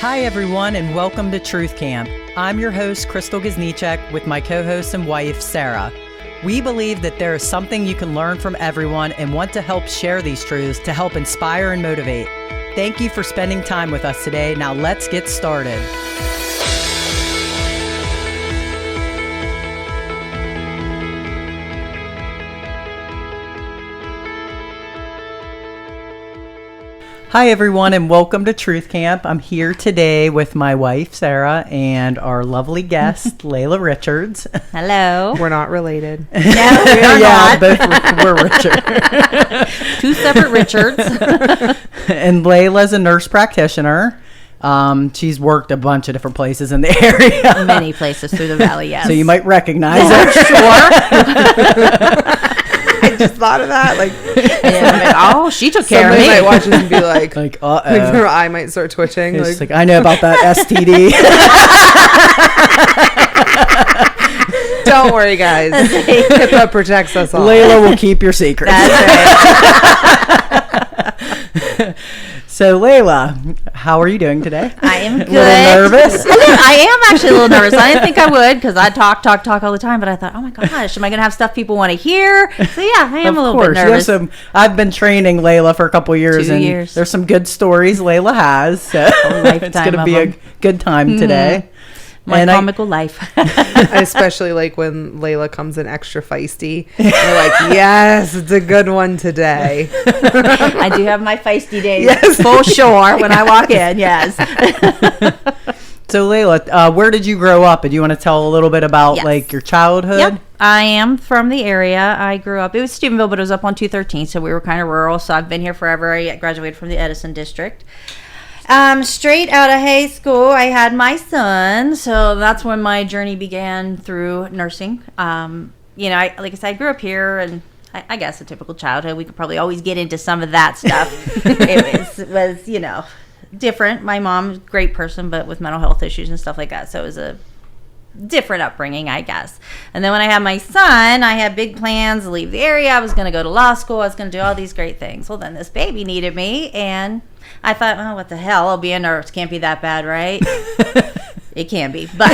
Hi, everyone, and welcome to Truth Camp. I'm your host, Crystal Giznichek, with my co-host and wife, Sarah. We believe that there is something you can learn from everyone and want to help share these truths to help inspire and motivate. Thank you for spending time with us today. Now let's get started. Hi, everyone, and welcome to Truth Camp. I'm here today with my wife, Sarah, and our lovely guest, Laila Richards. Hello. We're not related. No, we are not. We're Richard. Two separate Richards. And Laila's a nurse practitioner. She's worked a bunch of different places in the area. Many places through the valley, yes. So you might recognize her. Sure. I just thought of that. Oh, she took care of Somebody me. might watch this and be like, uh-oh. like their eye might start twitching. It's like, I know about that STD. Don't worry, guys. HIPAA protects us all. Laila will keep your secret. That's right. So, Laila, how are you doing today? I am good. A little nervous? I am actually a little nervous. I didn't think I would because I talk all the time. But I thought, oh my gosh, am I going to have stuff people want to hear? So, yeah, I am a little bit nervous. I've been training Laila for a couple years. 2 and years. There's some good stories Laila has. So it's going to be a good time today. My comical life. I especially like when Laila comes in extra feisty. You're like, yes, it's a good one today. I do have my feisty days, yes, for sure, when I walk in, yes. So, Laila, where did you grow up? And do you want to tell a little bit about like your childhood? Yep. I am from the area. I grew up, it was Steubenville, but it was up on 213, so we were kind of rural. So I've been here forever. I graduated from the Edison district. Straight out of high school, I had my son, so that's when my journey began through nursing. Like I said, I grew up here, and I guess a typical childhood. We could probably always get into some of that stuff. It was different. My mom, great person, but with mental health issues and stuff like that, so it was a different upbringing, I guess. And then when I had my son, I had big plans to leave the area. I was going to go to law school. I was going to do all these great things. Well, then this baby needed me, and I thought, oh, what the hell? I'll be a nurse. Can't be that bad, right? It can be. But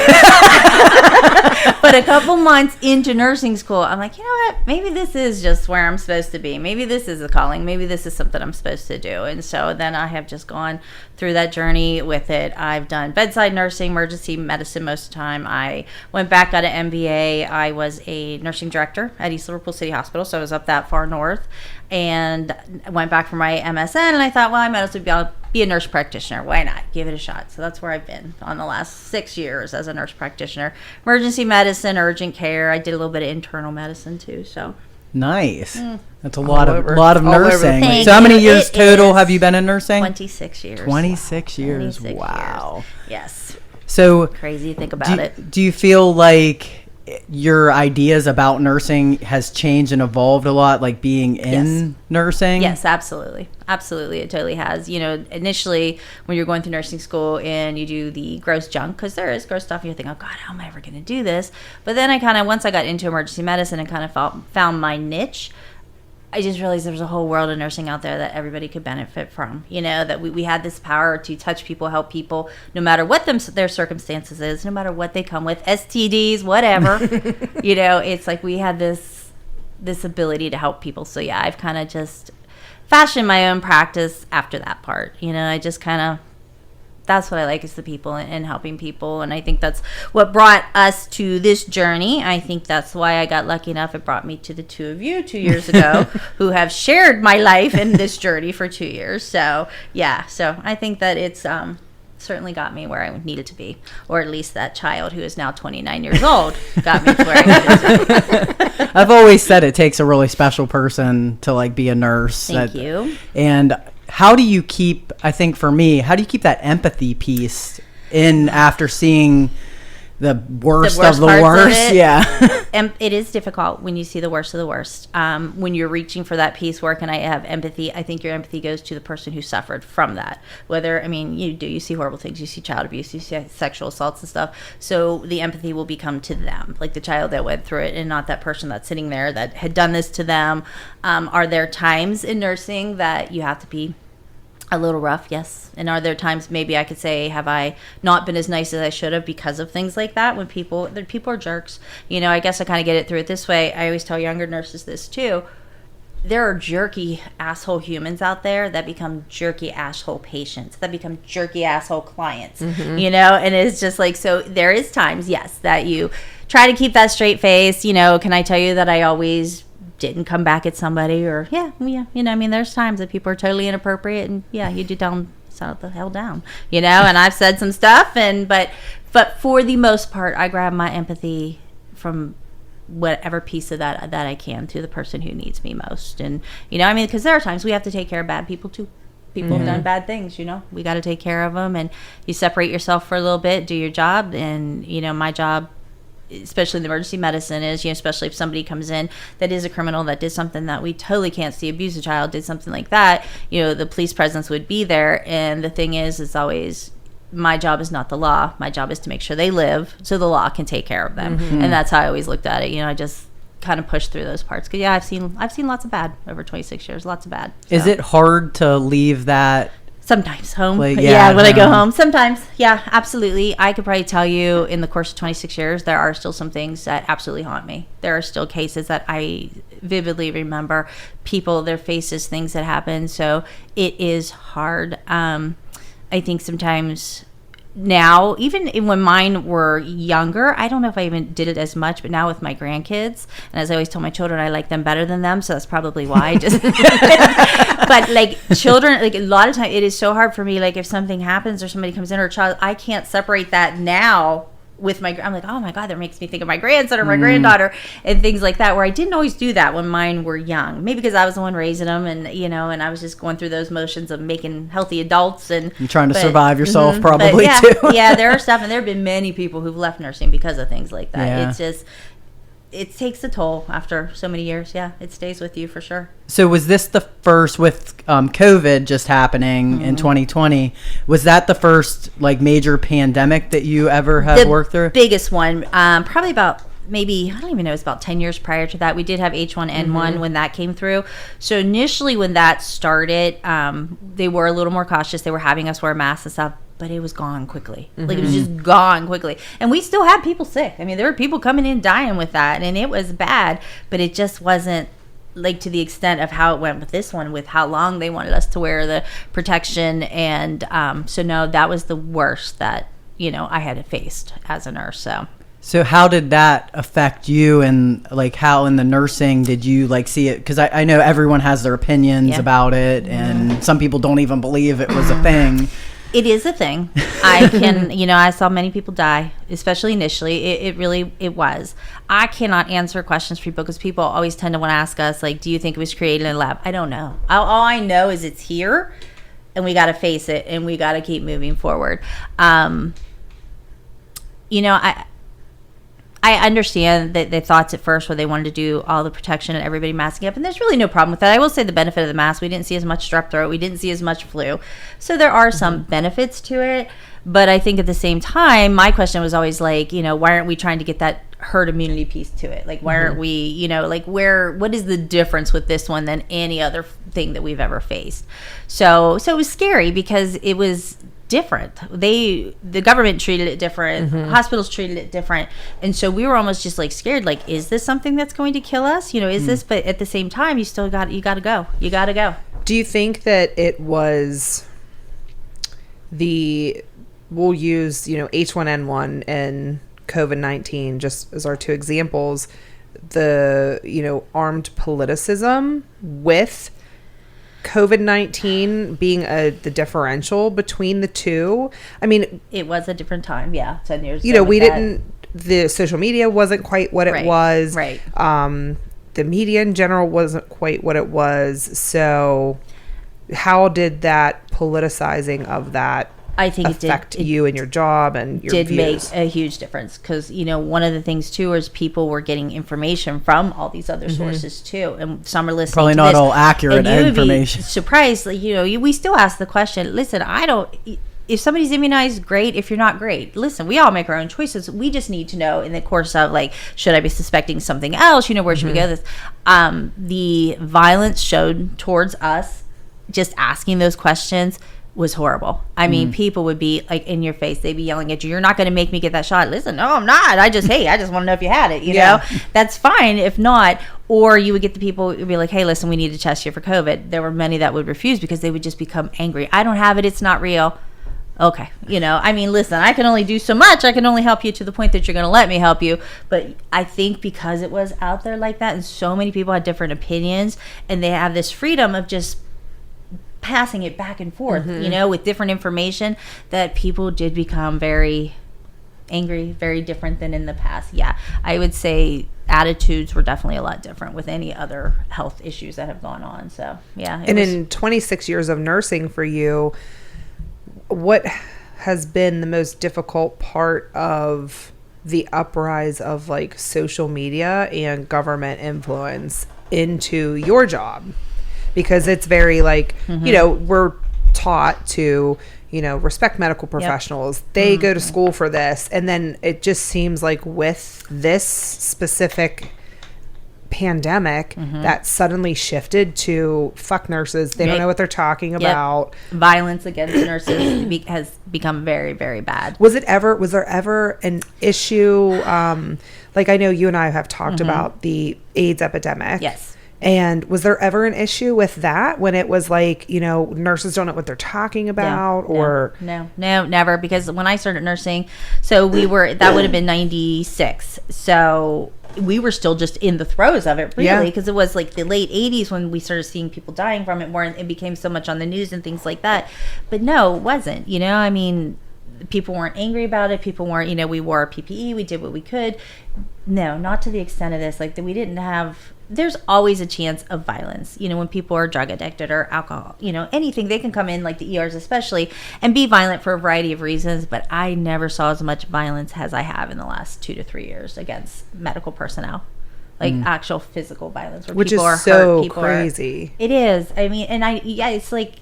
a couple months into nursing school, I'm like, you know what? Maybe this is just where I'm supposed to be. Maybe this is a calling. Maybe this is something I'm supposed to do. And so then I have just gone through that journey with it. I've done bedside nursing, emergency medicine most of the time. I went back, got an MBA. I was a nursing director at East Liverpool City Hospital, so I was up that far north. And I went back for my MSN, and I thought, well, I might as well be a nurse practitioner. Why not? Give it a shot. So that's where I've been on the last 6 years as a nurse practitioner. Emergency medicine, urgent care. I did a little bit of internal medicine too. So nice. That's a lot of nursing. Thank So how many you. years total have you been in nursing? 26 years. 26 years. 26 wow. years. Yes. So crazy to think about it. Do you feel like your ideas about nursing has changed and evolved a lot, like being in nursing? Yes, absolutely. Absolutely. It totally has. Initially when you're going through nursing school and you do the gross junk, because there is gross stuff, and you think, oh God, how am I ever going to do this? But then once I got into emergency medicine and kind of found my niche, I just realized there's a whole world of nursing out there that everybody could benefit from. That we had this power to touch people, help people, no matter what their circumstances is, no matter what they come with, STDs, whatever. It's like we had this ability to help people. So yeah, I've kind of just fashioned my own practice after that part. I just kind of, that's what I like, is the people and helping people. And I think that's what brought us to this journey. I think that's why I got lucky enough. It brought me to the two of you 2 years ago who have shared my life in this journey for 2 years. So yeah, so I think that it's certainly got me where I needed to be, or at least that child who is now 29 years old got me to where I needed to be. I've always said it takes a really special person to be a nurse. Thank you. And how do you keep, I think for me, how do you keep that empathy piece in after seeing the worst of the worst? Yeah. It is difficult when you see the worst of the worst. When you're reaching for that piece, where can I have empathy? I think your empathy goes to the person who suffered from that. You see horrible things. You see child abuse, you see sexual assaults and stuff. So the empathy will become to them, like the child that went through it, and not that person that's sitting there that had done this to them. Are there times in nursing that you have to be A little rough, yes. And are there times maybe I could say, have I not been as nice as I should have because of things like that? When people are jerks. I guess I kind of get it through it this way. I always tell younger nurses this too. There are jerky asshole humans out there that become jerky asshole patients, that become jerky asshole clients, and it's just like, so there is times, yes, that you try to keep that straight face. Can I tell you that I always didn't come back at somebody, or there's times that people are totally inappropriate, and you do tell them, settle the hell down, and I've said some stuff, but for the most part, I grab my empathy from whatever piece of that I can to the person who needs me most. And because there are times we have to take care of bad people too. People have done bad things, we got to take care of them, and you separate yourself for a little bit, do your job. And my job, especially in the emergency medicine, is especially if somebody comes in that is a criminal, that did something that we totally can't see, abuse a child, did something like that, the police presence would be there. And the thing is, it's always, my job is not the law. My job is to make sure they live so the law can take care of them. And that's how I always looked at it. I just kind of pushed through those parts, because I've seen lots of bad over 26 years, lots of bad. So. Is it hard to leave that? Sometimes home. When I go home. Sometimes. Yeah, absolutely. I could probably tell you in the course of 26 years, there are still some things that absolutely haunt me. There are still cases that I vividly remember, people, their faces, things that happen. So it is hard. I think sometimes now, even when mine were younger, I don't know if I even did it as much, but now with my grandkids, and as I always tell my children, I like them better than them, so that's probably why. But like children, like a lot of times, it is so hard for me. Like if something happens or somebody comes in, or a child, I can't separate that now. I'm like, oh my God, that makes me think of my grandson or my granddaughter and things like that, where I didn't always do that when mine were young. Maybe because I was the one raising them, and and I was just going through those motions of making healthy adults and you're trying to survive yourself, probably yeah, too. Yeah, there are stuff, and there have been many people who've left nursing because of things like that. Yeah. It's just, it takes a toll after so many years. Yeah, it stays with you for sure. So was this the first, with COVID just happening in 2020, was that the first like major pandemic that you ever had worked through? Biggest one, probably about maybe, I don't even know, it was about 10 years prior to that. We did have H1N1 when that came through. So initially when that started, they were a little more cautious. They were having us wear masks and stuff, but it was gone quickly. Like it was just gone quickly. And we still had people sick. I mean, there were people coming in dying with that, and it was bad, but it just wasn't like to the extent of how it went with this one, with how long they wanted us to wear the protection. And so no, that was the worst that, I had faced as a nurse. So how did that affect you, and like how in the nursing did you like see it? Because I know everyone has their opinions about it, and some people don't even believe it was a thing. It is a thing. I can, I saw many people die, especially initially. It really was. I cannot answer questions for people, because people always tend to want to ask us, like, do you think it was created in a lab? I don't know. All I know is it's here, and we got to face it, and we got to keep moving forward. I understand that the thoughts at first where they wanted to do all the protection and everybody masking up, and there's really no problem with that. I will say the benefit of the mask, we didn't see as much strep throat, we didn't see as much flu. So there are some benefits to it, but I think at the same time, my question was always like, why aren't we trying to get that herd immunity piece to it? Like, why aren't we, what is the difference with this one than any other thing that we've ever faced? So it was scary because it was different. The government treated it different, hospitals treated it different, and so we were almost just like scared, like, is this something that's going to kill us? Is this? But at the same time, you gotta go. Do you think that it was we'll use H1N1 and COVID-19 just as our two examples, the armed politicism with COVID-19 being the differential between the two? I mean, it was a different time. Yeah, 10 years ago. The social media wasn't quite what it was. Right. The media in general wasn't quite what it was. So how did that politicizing of that I think affect you and your job and your views? Make a huge difference, because one of the things too is people were getting information from all these other sources too, and some are listening. Probably to not this, all accurate information. Be surprised, like, we still ask the question. Listen, if somebody's immunized, great. If you're not, great. Listen, we all make our own choices. We just need to know in the course of, like, should I be suspecting something else? Where should we go with this? The violence showed towards us just asking those questions was horrible. I mean, people would be like in your face. They'd be yelling at you. You're not going to make me get that shot. Listen, no, I'm not. I just want to know if you had it, you know? That's fine if not. Or you would get the people who would be like, hey, listen, we need to test you for COVID. There were many that would refuse because they would just become angry. I don't have it. It's not real. Okay. You know, I mean, listen, I can only do so much. I can only help you to the point that you're going to let me help you. But I think because it was out there like that and so many people had different opinions and they have this freedom of just passing it back and forth, you know, with different information, that people did become very angry, very different than in the past. Yeah, I would say attitudes were definitely a lot different with any other health issues that have gone on. So, yeah. And in 26 years of nursing for you, what has been the most difficult part of the uprise of like social media and government influence into your job? Because it's very like, you know, we're taught to, you know, respect medical professionals. They go to school for this. And then it just seems like with this specific pandemic that suddenly shifted to fuck nurses. They don't know what they're talking about. Violence against nurses has become very, very bad. Was there ever an issue? Like I know you and I have talked about the AIDS epidemic. Yes. And was there ever an issue with that when it was like, you know, nurses don't know what they're talking about No, never. Because when I started nursing, so that would have been 96. So we were still just in the throes of it, really, because it was like the late 80s when we started seeing people dying from it more, and it became so much on the news and things like that. But no, it wasn't, you know, I mean, people weren't angry about it. People weren't, you know, we wore PPE, we did what we could. No, not to the extent of this. Like, that we didn't have, there's always a chance of violence, you know, when people are drug addicted or alcohol, you know, anything, they can come in, like the ERs especially, and be violent for a variety of reasons. But I never saw as much violence as I have in the last 2 to 3 years against medical personnel. Like actual physical violence, where which people is are so hurt. Crazy. It is. I mean, and it's like,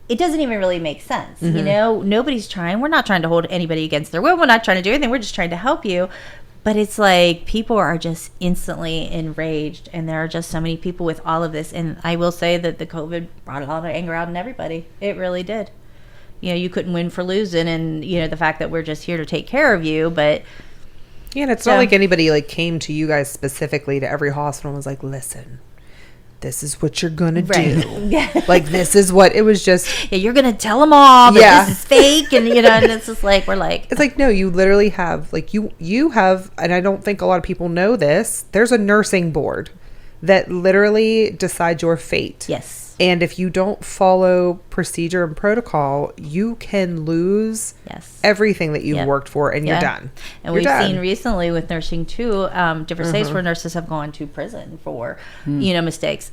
it doesn't even really make sense. You know, we're not trying to hold anybody against their will. We're not trying to do anything. We're just trying to help you. But it's like people are just instantly enraged, and there are just so many people with all of this. And I will say that the COVID brought a lot of anger out in everybody. It really did. You know, you couldn't win for losing, and, you know, the fact that we're just here to take care of you. But yeah, and it's not like anybody like came to you guys specifically, to every hospital, and was like, listen, this is what you're gonna do. Like, this is what it was. Just you're gonna tell them all that this is fake, and, you know, and it's just like, we're like, it's like, no, you literally have, like, you have, and I don't think a lot of people know this, there's a nursing board that literally decides your fate. Yes. And if you don't follow procedure and protocol, you can lose everything that you've worked for, and you're done. And we've seen recently with nursing too, different states where nurses have gone to prison for, you know, mistakes.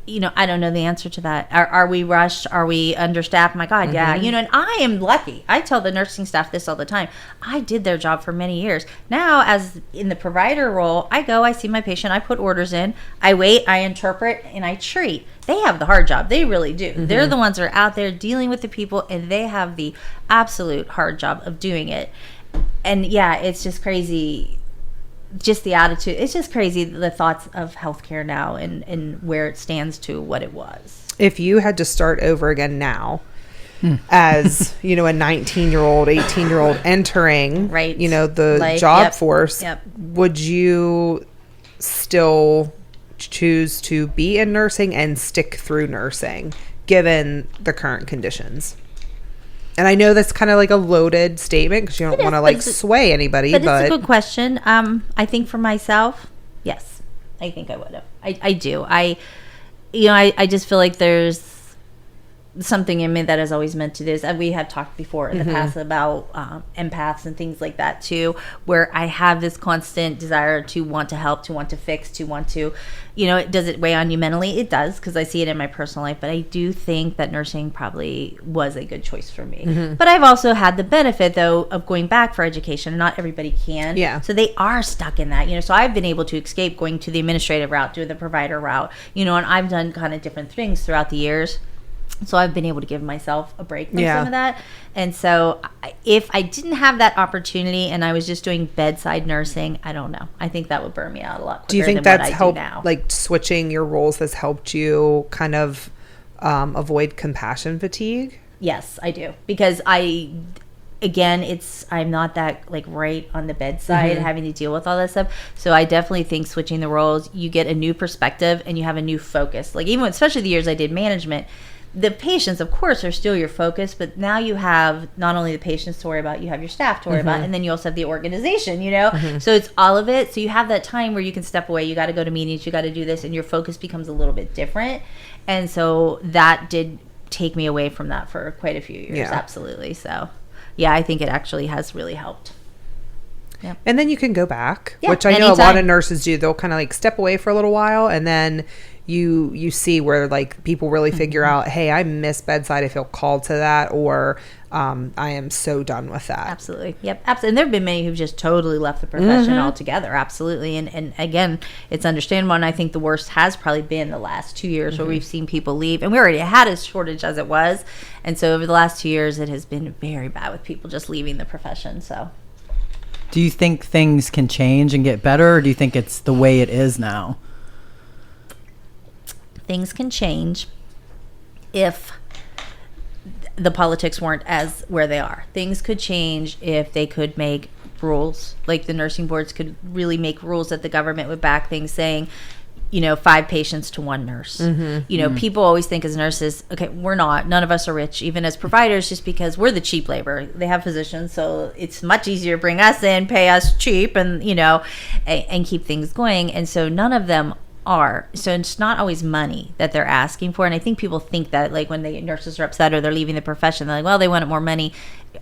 You know, I don't know the answer to that. Are we rushed? Are we understaffed? My God, yeah. You know, and I am lucky. I tell the nursing staff this all the time. I did their job for many years. Now, as in the provider role, I go, I see my patient, I put orders in, I wait, I interpret, and I treat. They have the hard job. They really do. They're the ones that are out there dealing with the people, and they have the absolute hard job of doing it. And yeah, it's just crazy. Just the attitude. It's just crazy, the thoughts of healthcare now and where it stands to what it was. If you had to start over again now, as, you know, a 19-year-old, 18-year-old entering, you know, the job force, would you still choose to be in nursing and stick through nursing given the current conditions? And I know that's kind of like a loaded statement because you don't want to like sway anybody. But it's a good question. I think for myself, yes, I think I would have. I do. I just feel like there's something in me that has always meant to this. And we have talked before in the past about empaths and things like that too, where I have this constant desire to want to help, to want to fix, to want to, you know, does it weigh on you mentally? It does, because I see it in my personal life. But I do think that nursing probably was a good choice for me. But I've also had the benefit, though, of going back for education. Not everybody can. Yeah. So they are stuck in that, you know. So I've been able to escape going to the administrative route, doing the provider route, you know, and I've done kind of different things throughout the years. So I've been able to give myself a break from some of that. And so if I didn't have that opportunity and I was just doing bedside nursing, I don't know. I think that would burn me out a lot quicker. Do you think that's helped, like switching your roles has helped you kind of avoid compassion fatigue? Yes, I do. Because I'm not that like right on the bedside having to deal with all that stuff. So I definitely think switching the roles, you get a new perspective and you have a new focus. Like even especially the years I did management, the patients, of course, are still your focus, but now you have not only the patients to worry about, you have your staff to worry about, and then you also have the organization, So it's all of it. So you have that time where you can step away. You got to go to meetings, you got to do this, and your focus becomes a little bit different. And so that did take me away from that for quite a few years. Absolutely. So yeah, I think it actually has really helped. Yeah. And then you can go back, which I know a lot of nurses do. They'll kind of like step away for a little while, and then you see where like people really figure out, hey, I miss bedside. I feel called to that, or I am so done with that. Absolutely. Yep. Absolutely. And there have been many who've just totally left the profession altogether. Absolutely. And again, it's understandable. And I think the worst has probably been the last 2 years where we've seen people leave. And we already had a shortage as it was. And so over the last 2 years, it has been very bad with people just leaving the profession. So do you think things can change and get better, or do you think it's the way it is now? Things can change if the politics weren't as where they are. Things could change if they could make rules, like the nursing boards could really make rules that the government would back, things saying, 5 patients to 1 nurse. People always think as nurses, okay, we're not, none of us are rich, even as providers, just because we're the cheap labor. They have physicians, so it's much easier to bring us in, pay us cheap, and and keep things going. And so none of them are. So it's not always money that they're asking for. And I think people think that, like, when the nurses are upset or they're leaving the profession, they're like, well, they wanted more money.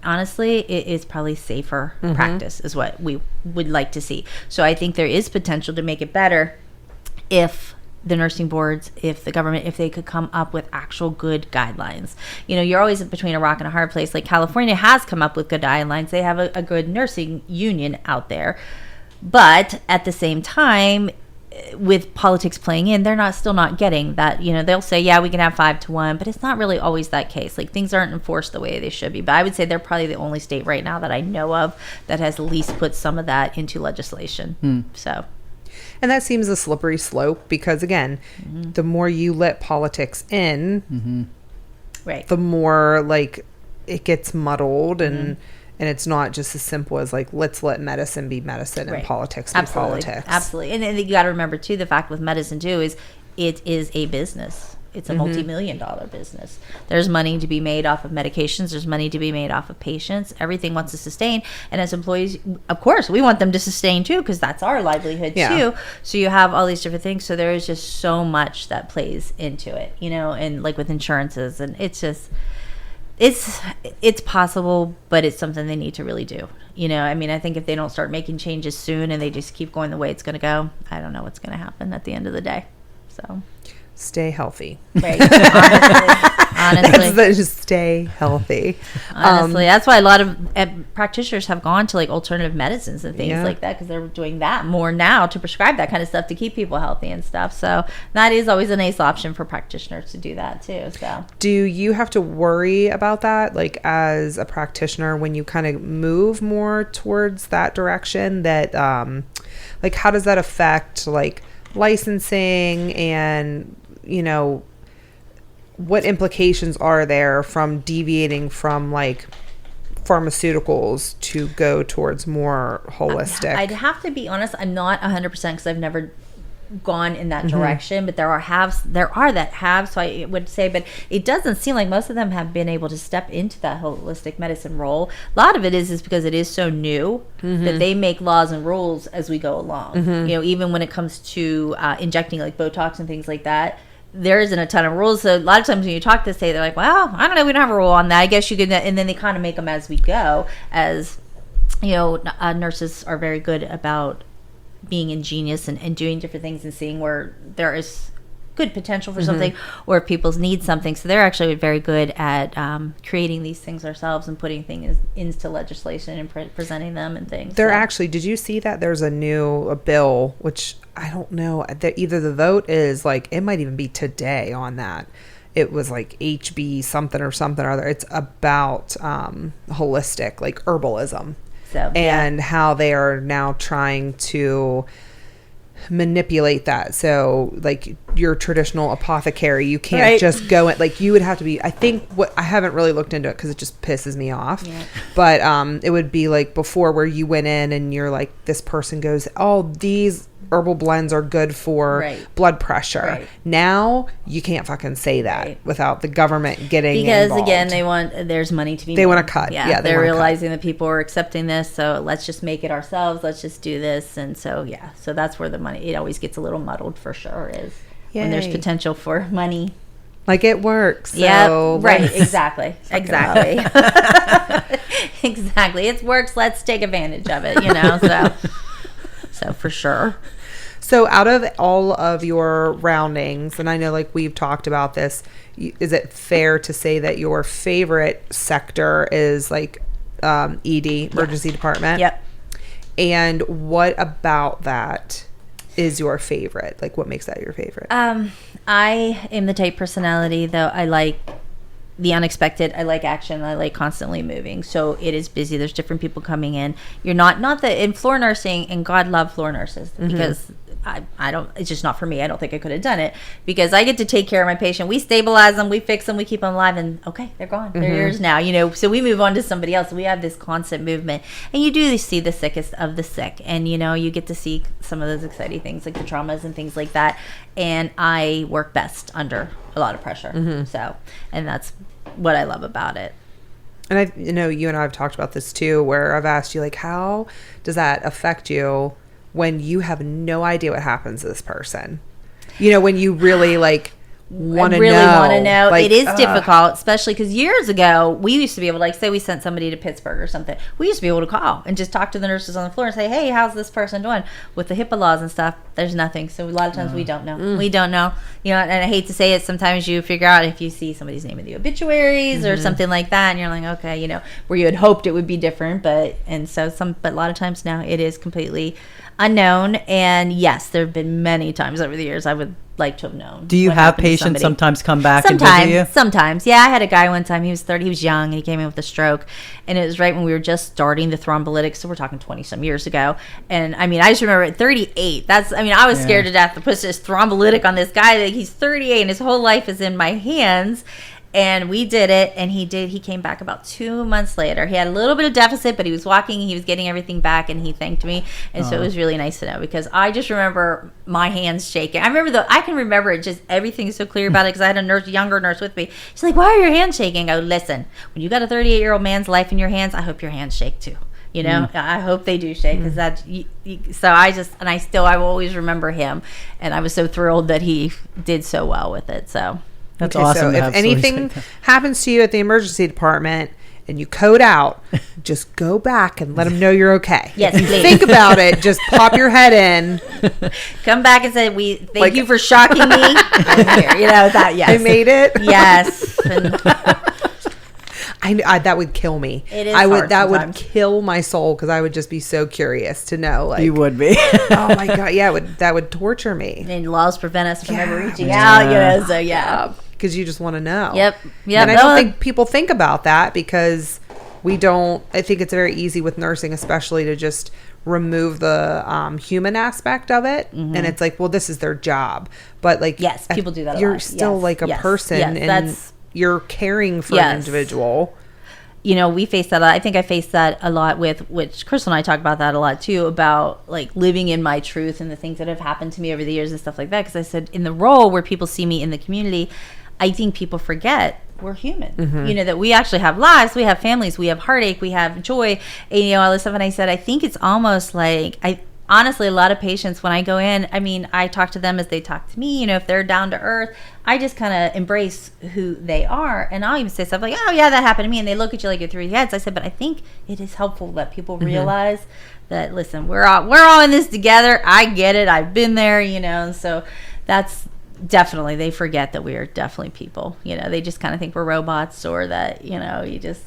Honestly, it is probably safer practice is what we would like to see. So I think there is potential to make it better if the nursing boards, if the government, if they could come up with actual good guidelines. You're always between a rock and a hard place. Like California has come up with good guidelines. They have a good nursing union out there. But at the same time, with politics playing in, they're still not getting that. They'll say, yeah, we can have 5 to 1, but it's not really always that case. Like, things aren't enforced the way they should be. But I would say they're probably the only state right now that I know of that has at least put some of that into legislation. So, and that seems a slippery slope because, again, the more you let politics in, right, the more like it gets muddled and it's not just as simple as like, let's let medicine be medicine and politics be politics. Absolutely. And you got to remember too, the fact with medicine too is it is a business. It's a multi-million-dollar business. There's money to be made off of medications. There's money to be made off of patients. Everything wants to sustain. And as employees, of course, we want them to sustain too, because that's our livelihood too. So you have all these different things. So there is just so much that plays into it, and like with insurances, and it's just, it's possible, but it's something they need to really do. I think if they don't start making changes soon and they just keep going the way it's going to go, I don't know what's going to happen at the end of the day. So stay healthy. Right. Honestly. Just stay healthy. Honestly, that's why a lot of practitioners have gone to like alternative medicines and things like that, because they're doing that more now to prescribe that kind of stuff to keep people healthy and stuff. So that is always a nice option for practitioners to do that too. So do you have to worry about that, like as a practitioner, when you kind of move more towards that direction, that like how does that affect like licensing and what implications are there from deviating from like pharmaceuticals to go towards more holistic? I'd have to be honest, I'm not 100% because I've never gone in that direction, but there are that have, so I would say, but it doesn't seem like most of them have been able to step into that holistic medicine role. A lot of it is because it is so new that they make laws and rules as we go along. Even when it comes to injecting like Botox and things like that, there isn't a ton of rules. So a lot of times when you talk to say, they're like, well, I don't know, we don't have a rule on that. I guess you could, and then they kind of make them as we go. As nurses are very good about being ingenious and doing different things and seeing where there is good potential for something, or if people need something. So they're actually very good at creating these things ourselves and putting things into legislation and presenting them and things. They're actually, did you see that there's a bill, which I don't know, that either the vote is like, it might even be today on that. It was like HB something or other. It's about holistic, like herbalism. So, and how they are now trying to manipulate that. So like your traditional apothecary, you can't just go in, like you would have to be, I think what I haven't really looked into it because it just pisses me off. But it would be like before where you went in and you're like, this person goes, oh, these herbal blends are good for blood pressure. Now you can't fucking say that without the government getting involved. Again, there's money to be made. They want to cut. They're realizing that people are accepting this, so let's just make it ourselves. Let's just do this. And so so that's where the money, it always gets a little muddled for sure, is when there's potential for money. Like it works. So exactly. Exactly. It works. Let's take advantage of it, so for sure. So out of all of your roundings, and I know like we've talked about this, is it fair to say that your favorite sector is like ED, emergency department? Yep. And what about that is your favorite? Like what makes that your favorite? I am the type personality, though, I like the unexpected. I like action. I like constantly moving. So it is busy. There's different people coming in. You're not that in floor nursing, and God love floor nurses because I don't, it's just not for me. I don't think I could have done it because I get to take care of my patient. We stabilize them, we fix them, we keep them alive, and okay, they're gone. They're yours now, so we move on to somebody else. We have this constant movement, and you do see the sickest of the sick, and you get to see some of those exciting things like the traumas and things like that. And I work best under a lot of pressure. So, and that's what I love about it. And I you and I have talked about this too, where I've asked you like, how does that affect you when you have no idea what happens to this person? When you really like want to know. Like, it is difficult, especially because years ago we used to be able to, like, say we sent somebody to Pittsburgh or something, we used to be able to call and just talk to the nurses on the floor and say, hey, how's this person doing? With the HIPAA laws and stuff, there's nothing. So a lot of times we don't know. We don't know. And I hate to say it, sometimes you figure out if you see somebody's name in the obituaries or something like that, and you're like, okay, where you had hoped it would be different, but a lot of times now it is completely unknown. And yes, there have been many times over the years I would like to have known. Do you have patients sometimes come back and visit you? Sometimes. Yeah, I had a guy one time, he was 30, he was young, and he came in with a stroke, and it was right when we were just starting the thrombolytics, so we're talking 20 some years ago. And I just remember at 38, I was scared to death to put this thrombolytic on this guy. Like, he's 38 and his whole life is in my hands. And we did it, and he came back about 2 months later. He had a little bit of deficit, but he was walking, he was getting everything back, and he thanked me. And so it was really nice to know, because I just remember my hands shaking. I can remember it, just everything is so clear about it, because I had a younger nurse with me. She's like, why are your hands shaking? I go, listen, when you got a 38-year-old man's life in your hands, I hope your hands shake too. I hope they do shake, because I will always remember him, and I was so thrilled that he did so well with it. So that's awesome. So if anything happens to you at the emergency department and you code out, just go back and let them know you're okay. Yes, if you please. Think about it. Just pop your head in. Come back and say, thank you for shocking me. I'm here. That, yes. I made it. Yes. I that would kill me. It is hard that sometimes. would kill my soul, because I would just be so curious to know. Like, you would be. Oh my God, yeah, that would torture me. And laws prevent us from ever reaching out, so yeah. Because you just want to know. Yep. And I don't think people think about that, because we don't. I think it's very easy with nursing, especially, to just remove the human aspect of it, and it's like, well, this is their job, but like, yes, people do that. You're still like a person, and you're caring for an individual. We face that. I think I faced that a lot with, which Crystal and I talk about that a lot too, about like living in my truth and the things that have happened to me over the years and stuff like that. Because I said, in the role where people see me in the community, I think people forget we're human. That we actually have lives, we have families, we have heartache, we have joy, and all this stuff. And I said, I think it's almost like, honestly, a lot of patients, when I go in, I talk to them as they talk to me. If they're down to earth, I just kind of embrace who they are. And I'll even say stuff like, oh yeah, that happened to me. And they look at you like you're through your heads. I said, but I think it is helpful that people realize that, listen, we're all in this together. I get it. I've been there, and so that's definitely, they forget that we are definitely people. They just kind of think we're robots, or that, you just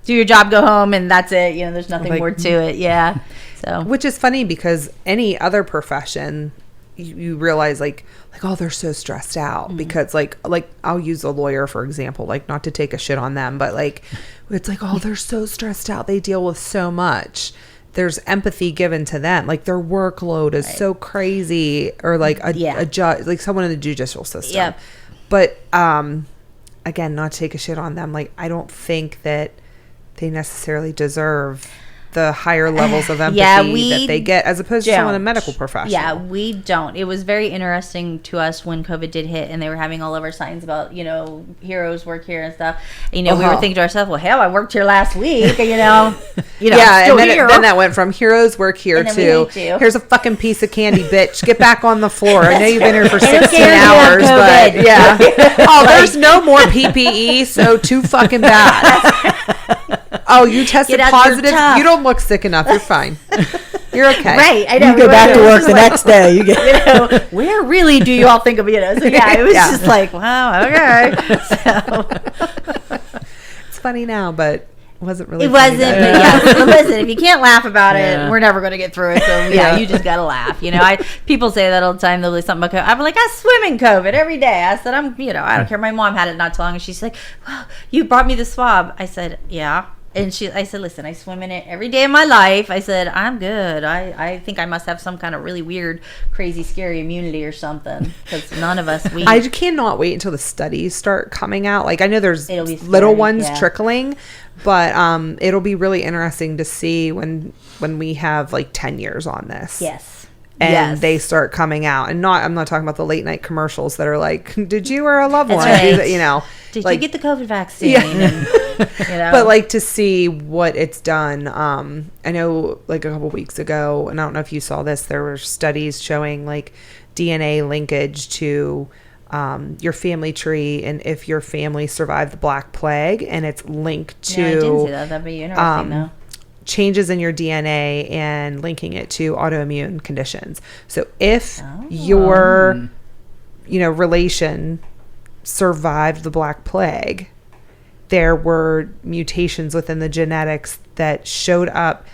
do your job, go home, and that's it. There's nothing more to it. Yeah. So, which is funny, because any other profession, you realize like, oh, they're so stressed out because like I'll use a lawyer for example, like, not to take a shit on them, but like, it's like, oh, they're so stressed out, they deal with so much. there's empathy given to them. Like their workload is so crazy, or like a judge, like someone in the judicial system. Yep. But again, not to take a shit on them. Like I don't think that they necessarily deserve the higher levels of empathy that they get, as opposed to someone in a medical professional. Yeah, we don't. It was very interesting to us when COVID did hit, and they were having all of our signs about, heroes work here and stuff. We were thinking to ourselves, well, hell, I worked here last week, yeah, still and here. then that went from heroes work here to here's a fucking piece of candy, bitch. Get back on the floor. I know you've been here for 16 hours, but yeah. Oh, there's no more PPE, so too fucking bad. Oh, you tested positive? You don't look sick enough. You're fine. You're okay. Right. I know. You go back to work the next day. You get, where really do you all think of, So yeah, it was just like, wow, okay. So it's funny now, but it wasn't really. It wasn't. But listen, if you can't laugh about it, we're never going to get through it. So you just got to laugh. People say that all the time. They'll be something about COVID. I'm like, I swim in COVID every day. I said, I don't care. My mom had it not too long, and she's like, well, you brought me the swab. I said, yeah. And I said, listen, I swim in it every day of my life. I said, I'm good. I think I must have some kind of really weird, crazy, scary immunity or something. Because none of us, I cannot wait until the studies start coming out. Like, I know there's little ones trickling, but it'll be really interesting to see when we have like 10 years on this. Yes. And they start coming out. And I'm not talking about the late night commercials that are like, did you or a loved one? Right. Did you get the COVID vaccine? Yeah. But like to see what it's done. I know like a couple weeks ago, and I don't know if you saw this, there were studies showing like DNA linkage to your family tree, and if your family survived the Black Plague, and it's linked to I didn't see that. That'd be interesting though. Changes in your DNA and linking it to autoimmune conditions. So if your relation survived the Black Plague, there were mutations within the genetics that showed up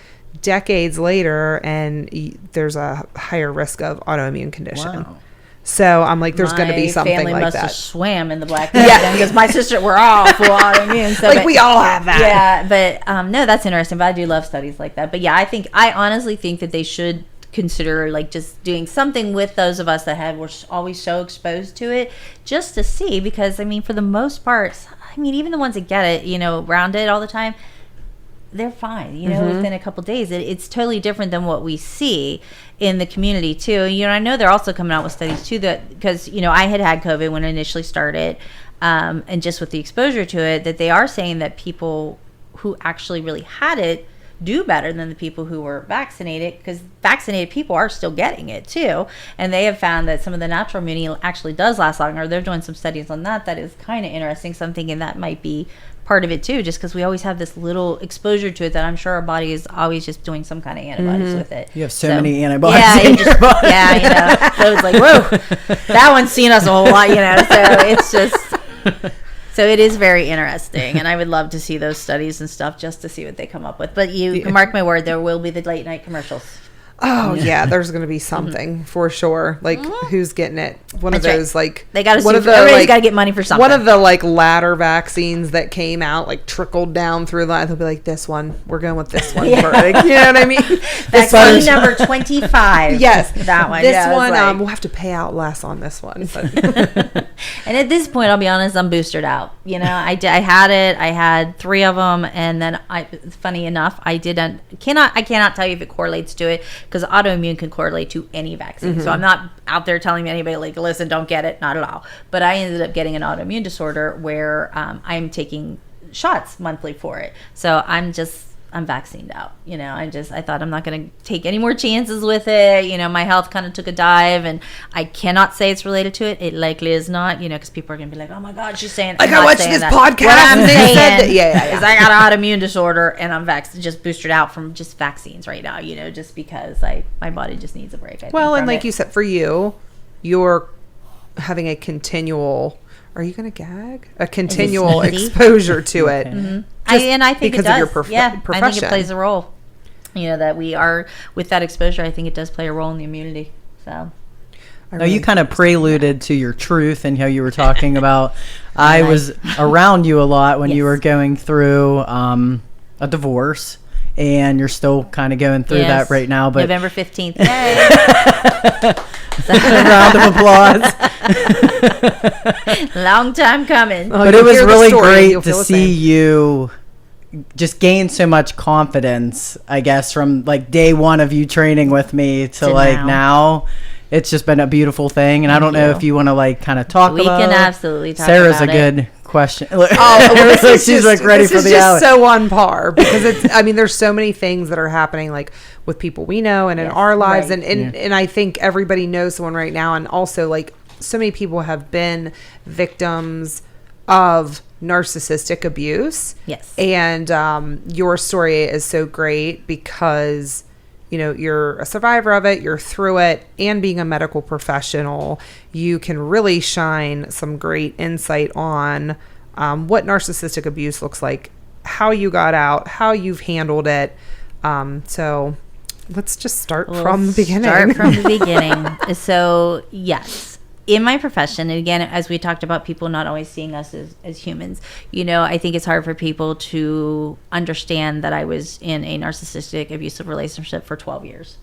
decades later, and there's a higher risk of autoimmune condition. Wow. So I'm like, there's going to be something like that. My family must have swam in the Black Plague because my sister, we're all full autoimmune. So we all have that. Yeah, but no, that's interesting. But I do love studies like that. But yeah, I honestly think that they should consider like just doing something with those of us that were always so exposed to it, just to see, because for the most part, even the ones that get it, around it all the time, they're fine, within a couple days. It's totally different than what we see in the community too. I know they're also coming out with studies too, that because I had COVID when it initially started, and just with the exposure to it, that they are saying that people who actually really had it do better than the people who were vaccinated, because vaccinated people are still getting it too, and they have found that some of the natural immunity actually does last longer. They're doing some studies on that is kind of interesting. So I'm thinking that might be part of it too, just because we always have this little exposure to it that I'm sure our body is always just doing some kind of antibodies with it. You have so many antibodies in your body. Yeah, so it's like, whoa, that one's seen us a whole lot, so it's just so it is very interesting, and I would love to see those studies and stuff just to see what they come up with. But you can mark my word, there will be the late night commercials. Oh yeah, there's going to be something for sure. Like who's getting it? One of those like they got to. Everybody's got to get money for something. One of the like ladder vaccines that came out like trickled down through that. They'll be like, this one, we're going with this one. For, like, you know what I mean? Vaccine number 25. Yes, that one. This one, we'll have to pay out less on this one. But. And at this point, I'll be honest, I'm boosted out. I had it. I had 3 of them, and then funny enough, I cannot tell you if it correlates to it, because autoimmune can correlate to any vaccine. So I'm not out there telling anybody like, listen, don't get it, not at all. But I ended up getting an autoimmune disorder where I'm taking shots monthly for it. So I'm vaccinated out. I thought I'm not going to take any more chances with it. My health kind of took a dive, and I cannot say it's related to it. It likely is not, because people are going to be like, oh my God, she's saying, like, I watched this podcast. What I'm saying is I got an autoimmune disorder, and I'm just boosted out from just vaccines right now, just because my body just needs a break. I think, and like you said, for you're having a continual, are you going to gag? A continual exposure to it. Mm-hmm. I think because it does. Of your profession. I think it plays a role. That we are with that exposure. I think it does play a role in the immunity. So. Now, you kind of preluded to your truth and how you were talking about. I was around you a lot when you were going through a divorce, and you're still kind of going through Yes. that right now. But November 15th. Yay. a round of applause. Long time coming. Oh, But you'll it was hear the really story and great you'll to feel the see same. you just gain so much confidence, I guess, from like day one of you training with me to like now. It's just been a beautiful thing. And I don't know if you want to like kind of talk We about can it. absolutely talk Sarah's about a it. good question. This is She's just, like ready this for is the just alley. so on par because it's. I mean, there's so many things that are happening, like with people we know and in our lives, right. and I think everybody knows someone right now, and also like so many people have been victims of narcissistic abuse. Yes. And your story is so great because you know, you're a survivor of it, you're through it, and being a medical professional, you can really shine some great insight on what narcissistic abuse looks like, how you got out, how you've handled it. So let's just start from the beginning. Start from the beginning. So, yes. In my profession, and again, as we talked about people not always seeing us as humans, you know, I think it's hard for people to understand that I was in a narcissistic abusive relationship for 12 years.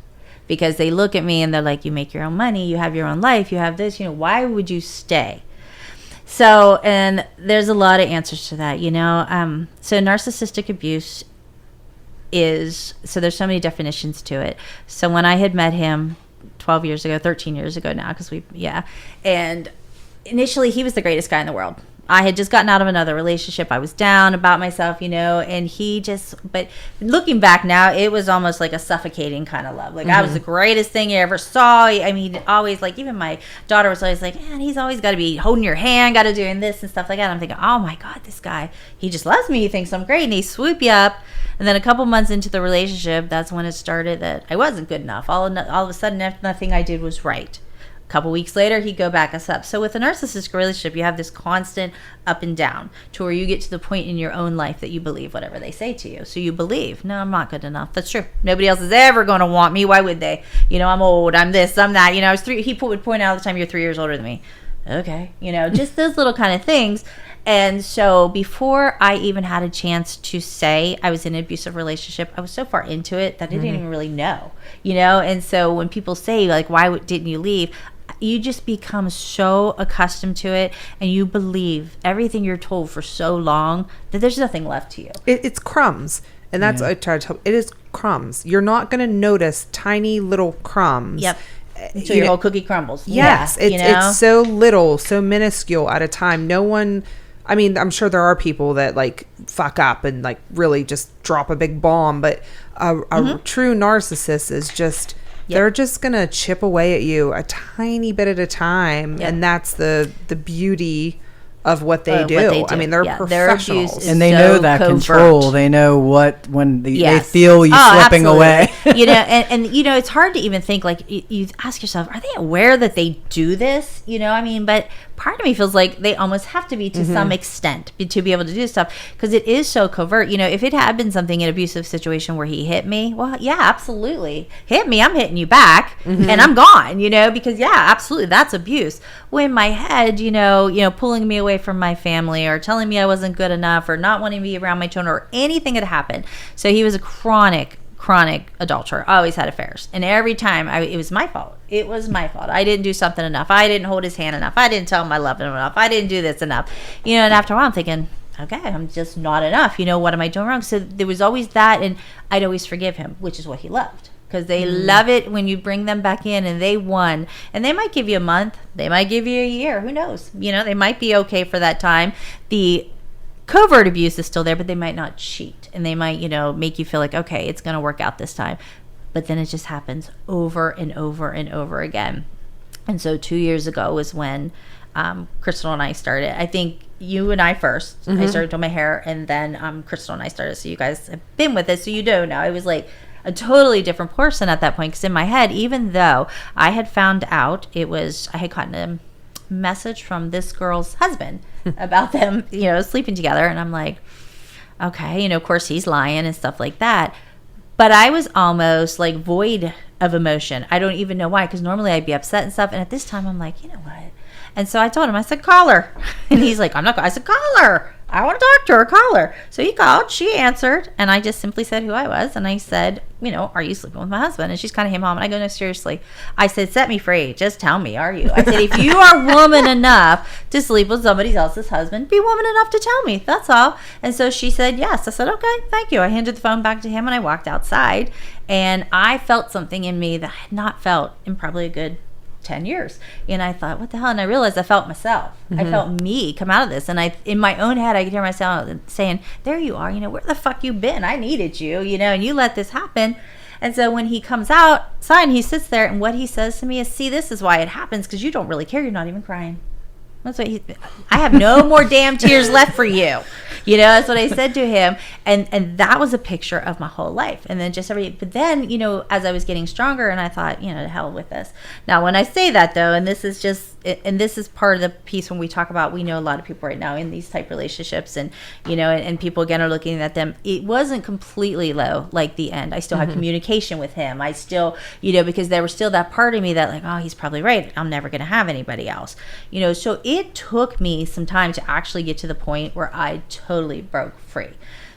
Because they look at me and they're like, you make your own money, you have your own life, you have this, you know, why would you stay? So, and there's a lot of answers to that, you know. So narcissistic abuse is, so there's so many definitions to it. So when I had met him 12 years ago, 13 years ago now, because and initially he was the greatest guy in the world. I had just gotten out of another relationship. I was down about myself, you know, and but looking back now, it was almost like a suffocating kind of love. Like, I was the greatest thing you ever saw. I mean, always, like, even my daughter was always like, man, he's always got to be holding your hand, got to doing this and stuff like that. I'm thinking, oh my God, this guy, he just loves me. He thinks I'm great. And he swoop you up. And then a couple months into the relationship, that's when it started that I wasn't good enough. All of a sudden, nothing I did was right. A couple weeks later, he'd go back us up. So with a narcissistic relationship, you have this constant up and down to where you get to the point in your own life that you believe whatever they say to you. So you believe, no, I'm not good enough. That's true. Nobody else is ever going to want me. Why would they? You know, I'm old. I'm this. I'm that. You know, I was 3. He would point out all the time, you're 3 years older than me. Okay. You know, just those little kind of things. And so before I even had a chance to say I was in an abusive relationship, I was so far into it that I didn't even really know, you know? And so when people say, like, why didn't you leave? You just become so accustomed to it, and you believe everything you're told for so long that there's nothing left to you. It's crumbs. And that's what I try to tell. It is crumbs. You're not going to notice tiny little crumbs. Yep. So your whole cookie crumbles. Yes. Yeah, It's so little, so minuscule at a time. No one... I mean, I'm sure there are people that like fuck up and like really just drop a big bomb, but a true narcissist is just, they're just going to chip away at you a tiny bit at a time. Yep. And that's the beauty of what they do. I mean, they're professionals. And they so know that covert. control. They know what, when they feel you slipping absolutely. away. You know, and you know, it's hard to even think, like, you ask yourself, are they aware that they do this? You know, I mean, but part of me feels like they almost have to be to some extent to be able to do stuff, because it is so covert. You know, if it had been something, an abusive situation where he hit me, well, yeah, absolutely. Hit me, I'm hitting you back, and I'm gone, you know, because, yeah, absolutely, that's abuse. Well, in my head, you know, pulling me away from my family or telling me I wasn't good enough or not wanting to be around my children or anything had happened. So he was a chronic adulterer, always had affairs. And every time, it was my fault. It was my fault. I didn't do something enough. I didn't hold his hand enough. I didn't tell him I loved him enough. I didn't do this enough. You know, and after a while, I'm thinking, okay, I'm just not enough. You know, what am I doing wrong? So there was always that, and I'd always forgive him, which is what he loved. Because they love it when you bring them back in and they won. And they might give you a month. They might give you a year. Who knows? You know, they might be okay for that time. The covert abuse is still there, but they might not cheat. And they might, you know, make you feel like, okay, it's going to work out this time. But then it just happens over and over and over again. And so 2 years ago was when Crystal and I started. I think you and I first. I started doing my hair, and then Crystal and I started. So you guys have been with us, so you know now. It was like a totally different person at that point, because in my head, even though I had found out I had gotten a message from this girl's husband about them, you know, sleeping together, and I'm like, okay, you know, of course he's lying and stuff like that. But I was almost like void of emotion. I don't even know why, because normally I'd be upset and stuff, and at this time I'm like, you know what? And so I told him, I said, call her. And he's like, I said, call her. I want to talk to her, call her. So he called, she answered, and I just simply said who I was. And I said, are you sleeping with my husband? And she's kind of him home. And I go, no, seriously. I said, set me free. Just tell me, are you? I said, if you are woman enough to sleep with somebody else's husband, be woman enough to tell me. That's all. And so she said, yes. I said, okay, thank you. I handed the phone back to him and I walked outside. And I felt something in me that I had not felt in probably a good 10 years. And I thought, what the hell? And I realized I felt myself. I felt me come out of this. And in my own head, I could hear myself saying, there you are, where the fuck you been? I needed you, and you let this happen. And so when he comes outside, he sits there, and what he says to me is, see, this is why it happens, because you don't really care. You're not even crying. That's what I have no more damn tears left for you. That's what I said to him. And that was a picture of my whole life. And then but then, as I was getting stronger and I thought, to hell with this. Now, when I say that though, and this is part of the piece when we talk about, we know a lot of people right now in these type relationships and, and people again are looking at them. It wasn't completely low, like the end. I still had communication with him. I still, because there was still that part of me that like, oh, he's probably right. I'm never going to have anybody else, so it took me some time to actually get to the point where I totally broke free.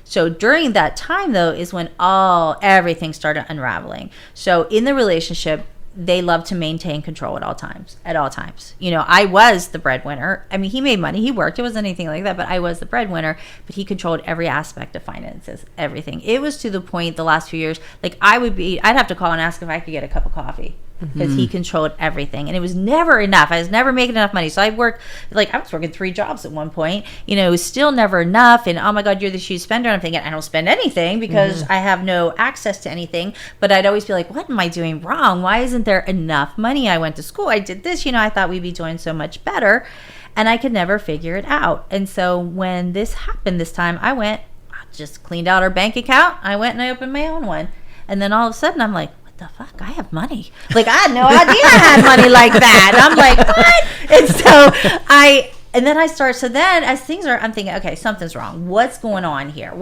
So during that time though is when everything started unraveling. So in the relationship, they love to maintain control at all times. I was the breadwinner. I mean, he made money, he worked, it wasn't anything like that, but I was the breadwinner, but he controlled every aspect of finances, everything. It was to the point the last few years, like I'd have to call and ask if I could get a cup of coffee. Because he controlled everything, and it was never enough. I was never making enough money, so I was working 3 jobs at one point. It was still never enough. And oh my God, you're this huge spender. And I'm thinking I don't spend anything because I have no access to anything. But I'd always be like, what am I doing wrong? Why isn't there enough money? I went to school. I did this. I thought we'd be doing so much better, and I could never figure it out. And so when this happened this time, I just cleaned out our bank account. I went and I opened my own one, and then all of a sudden I'm like, the fuck, I have money. Like, I had no idea I had money like that. I'm like, what? And then as things are, I'm thinking, okay, something's wrong. What's going on here?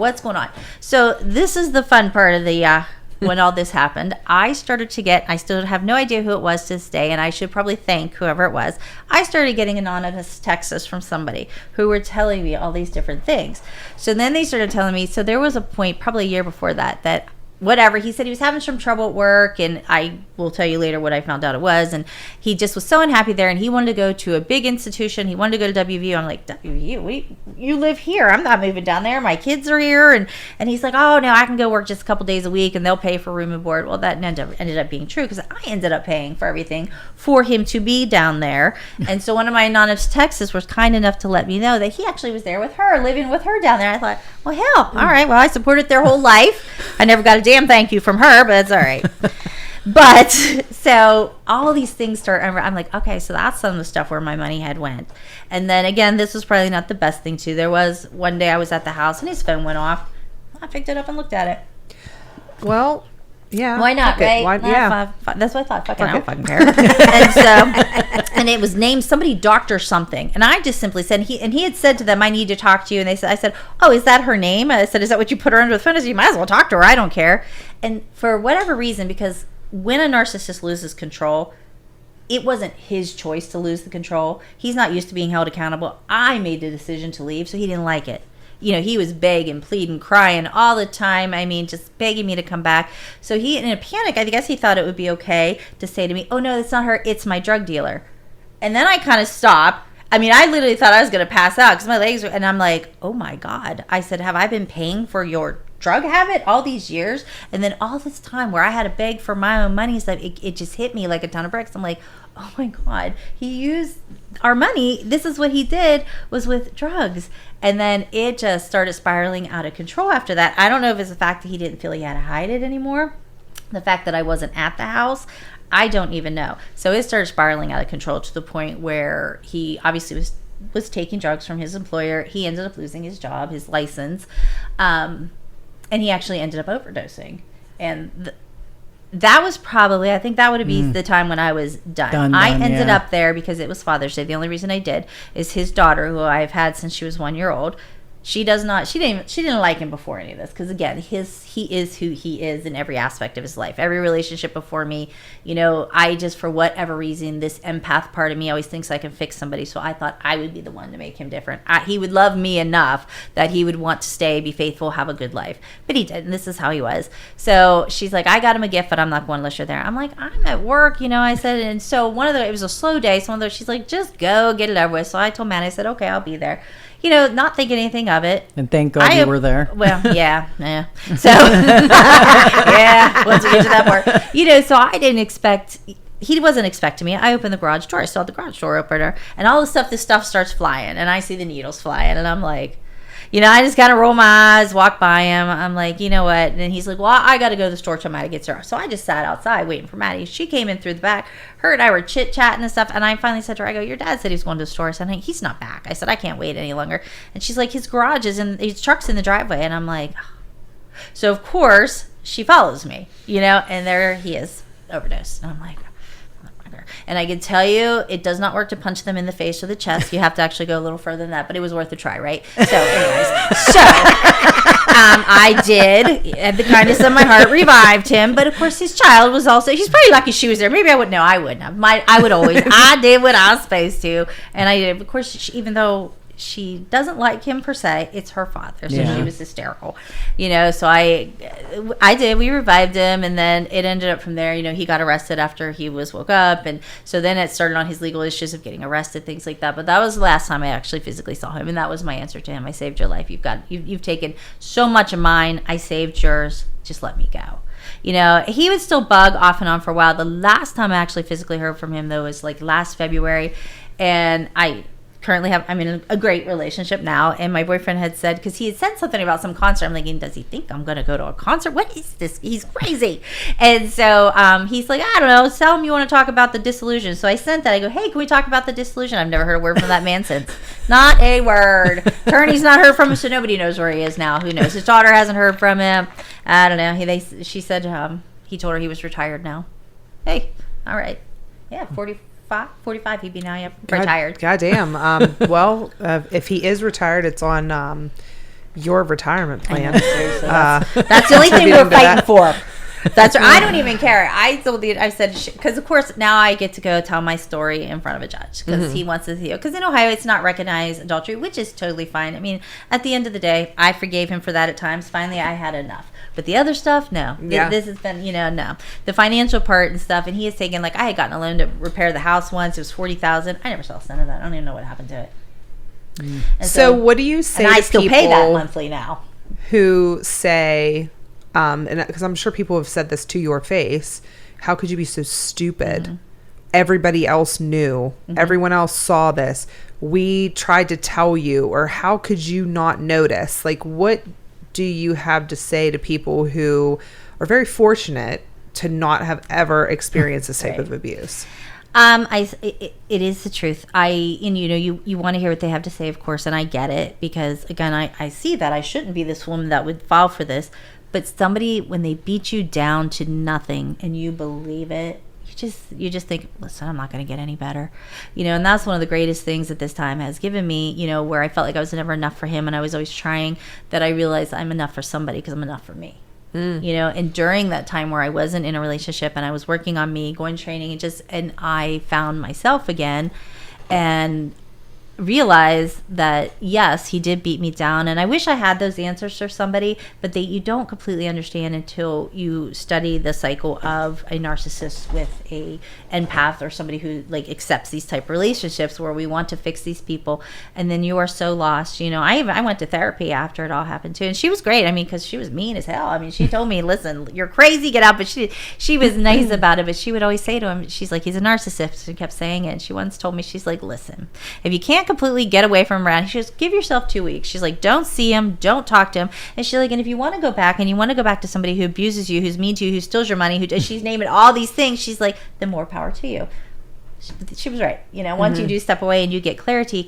So this is the fun part of the when all this happened. I still have no idea who it was to this day, and I should probably thank whoever it was. I started getting anonymous texts from somebody who were telling me all these different things. So then they started telling me, so there was a point probably a year before that whatever, he said he was having some trouble at work, and I will tell you later what I found out it was, and he just was so unhappy there, and he wanted to go to a big institution. He wanted to go to WVU. I'm like, WVU? You live here. I'm not moving down there. My kids are here. And he's like, oh, no, I can go work just a couple days a week, and they'll pay for room and board. Well, that ended up being true, because I ended up paying for everything for him to be down there. And so one of my anonymous texts was kind enough to let me know that he actually was there with her, living with her down there. I thought, well, hell, all right. Well, I supported their whole life. I never got a damn thank you from her, but that's all right. But so all these things I'm like, okay, so that's some of the stuff where my money had went. And then again, this was probably not the best thing too. There was one day I was at the house and his phone went off. I picked it up and looked at it. Well, yeah. Why not, right? Yeah. That's what I thought. I don't fucking care. And it was named somebody Dr. something. And I just simply said, he had said to them, I need to talk to you. And I said, oh, is that her name? I said, is that what you put her under the phone? I said, you might as well talk to her. I don't care. And for whatever reason, because when a narcissist loses control, it wasn't his choice to lose the control. He's not used to being held accountable. I made the decision to leave, so he didn't like it. He was begging, pleading, crying all the time. I mean, just begging me to come back. So he, in a panic, I guess he thought it would be okay to say to me, oh, no, it's not her. It's my drug dealer. And then I kind of stopped. I mean, I literally thought I was going to pass out because my legs were, and I'm like, oh, my God. I said, have I been paying for your drug habit all these years? And then all this time where I had to beg for my own money, so it just hit me like a ton of bricks. I'm like, oh my God, he used our money. This is what he did, was with drugs. And then it just started spiraling out of control after that. I don't know if it's the fact that he didn't feel he had to hide it anymore, the fact that I wasn't at the house, I don't even know. So it started spiraling out of control to the point where he obviously was taking drugs from his employer. He ended up losing his job, his license, and he actually ended up overdosing. And that was probably, I think that would have been the time when I was done. I ended up there because it was Father's Day. The only reason I did is his daughter, who I've had since she was 1 year old, She didn't like him before any of this, because again, he is who he is in every aspect of his life. Every relationship before me, I just, for whatever reason, this empath part of me always thinks I can fix somebody, so I thought I would be the one to make him different. He would love me enough that he would want to stay, be faithful, have a good life, but he didn't. This is how he was. So she's like, I got him a gift, but I'm not going unless you're there. I'm like, I'm at work, I said. And so it was a slow day, so she's like, just go get it over with. So I told Matt, I said, okay, I'll be there. Not thinking anything of it. And thank God you were there. Well, yeah. So, yeah, once we get to that part. So I didn't expect, he wasn't expecting me. I opened the garage door. I saw the garage door opener. And all this stuff starts flying. And I see the needles flying. And I'm like, I just kind of roll my eyes, walk by him. I'm like, you know what? And he's like, well, I got to go to the store till Maddie gets her. So I just sat outside waiting for Maddie. She came in through the back. Her and I were chit-chatting and stuff. And I finally said to her, I go, your dad said he's going to the store. I said, he's not back. I said, I can't wait any longer. And she's like, his garage is his truck's in the driveway. And I'm like, oh. So of course she follows me, and there he is, overdosed. And I'm like, and I can tell you, it does not work to punch them in the face or the chest. You have to actually go a little further than that, but it was worth a try, right? So anyways, I did, and the kindness of my heart revived him. But of course, his child was also, he's probably lucky she was there. Maybe I wouldn't know. I wouldn't have. I did what I was supposed to. And I did. Of course, even though she doesn't like him per se, it's her father, so she was hysterical, so I did, we revived him, and then it ended up from there. He got arrested after he woke up, and so then it started on his legal issues of getting arrested, things like that. But that was the last time I actually physically saw him, and that was my answer to him. I saved your life. You've taken so much of mine. I saved yours. Just let me go. He would still bug off and on for a while. The last time I actually physically heard from him, though, was like last February, and I'm in a great relationship now, and my boyfriend had said, because he had said something about some concert, I'm thinking, does he think I'm going to go to a concert? What is this? He's crazy. And so he's like, I don't know, tell him you want to talk about the disillusion. So I sent that. I go, hey, can we talk about the disillusion? I've never heard a word from that man since. Not a word. Kearney's not heard from him, so nobody knows where he is now. Who knows? His daughter hasn't heard from him. I don't know. She said he told her he was retired now. Hey, all right. Yeah, 45 he'd be now, retired. Goddamn. Well, if he is retired, it's on your retirement plan. That's the only thing we're fighting for. That's I don't even care. I said, because of course now I get to go tell my story in front of a judge, because he wants to see it. Because in Ohio it's not recognized adultery, which is totally fine. I mean, at the end of the day, I forgave him for that at times. Finally, I had enough. But the other stuff, no. Yeah. This has been, no. The financial part and stuff, and he has taken, I had gotten a loan to repair the house once. It was $40,000. I never saw a cent of that. I don't even know what happened to it. So what do you say to people? I still pay that monthly now. Who say, and because I'm sure people have said this to your face, how could you be so stupid? Mm-hmm. Everybody else knew. Mm-hmm. Everyone else saw this. We tried to tell you, or how could you not notice? What do you have to say to people who are very fortunate to not have ever experienced this type of abuse? It is the truth. You want to hear what they have to say, of course, and I get it, because again, I see that I shouldn't be this woman that would fall for this, but somebody, when they beat you down to nothing and you believe it, you just think, listen, I'm not going to get any better, and that's one of the greatest things that this time has given me, where I felt like I was never enough for him, and I was always trying, that I realized I'm enough for somebody because I'm enough for me. And during that time where I wasn't in a relationship and I was working on me, going training, and I found myself again and realized that yes, he did beat me down, and I wish I had those answers for somebody, but you don't completely understand until you study the cycle of a narcissist with a empath, or somebody who accepts these type of relationships where we want to fix these people, and then you are so lost. I went to therapy after it all happened too, and she was great. I mean, because she was mean as hell. I mean, she told me, listen, you're crazy, get out. But she was nice about it, but she would always say to him, she's like, he's a narcissist. She kept saying it, and she once told me, she's like, listen, if you can't completely get away from him around, she goes, give yourself 2 weeks. She's like, don't see him, don't talk to him. And she's like, and if you want to go back, and you want to go back to somebody who abuses you, who's mean to you, who steals your money, she's naming all these things, she's like, the more power to you. She was right. Once you do step away and you get clarity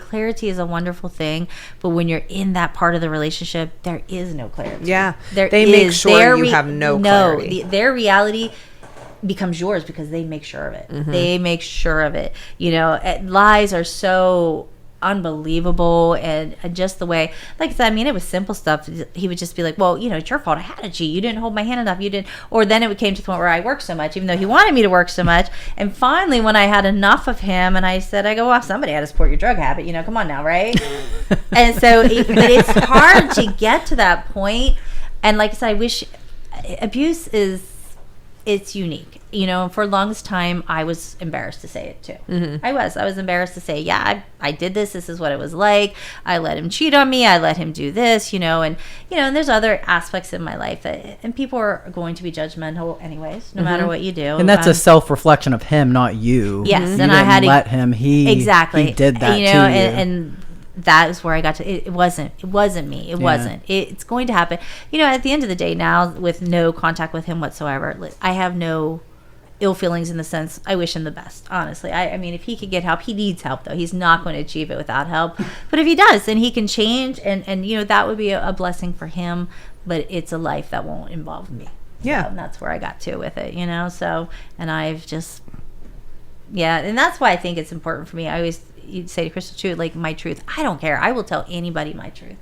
is a wonderful thing, but when you're in that part of the relationship, there is no clarity. Yeah, they make sure you have no clarity. Their reality becomes yours because they make sure of it. They make sure of it. Lies are so unbelievable. And just the way, like I said, I mean, it was simple stuff. He would just be like, well, it's your fault. I had to cheat. You didn't hold my hand enough. You didn't. Or then it came to the point where I worked so much, even though he wanted me to work so much. And finally, when I had enough of him, and I said, well, somebody had to support your drug habit. Come on now, right? And so, but it's hard to get to that point. And like I said, I wish abuse it's unique. For the longest time, I was embarrassed to say it too. Mm-hmm. I was embarrassed to say, yeah, I did this. This is what it was like. I let him cheat on me. I let him do this, and there's other aspects in my life and people are going to be judgmental anyways, no matter what you do. And that's a self-reflection of him, not you. Yes. You And I had to let him, he did that to you. And that is where I got to. It wasn't me. It wasn't. It's going to happen. At the end of the day, now with no contact with him whatsoever, I have no ill feelings in the sense I wish him the best. Honestly, I mean, if he could get help, he needs help though. He's not going to achieve it without help. But if he does, then he can change, and that would be a blessing for him. But it's a life that won't involve me. Yeah, and that's where I got to with it. So, and I've just. Yeah, and that's why I think it's important for me. I always say to Crystal too, like, my truth. I don't care. I will tell anybody my truth.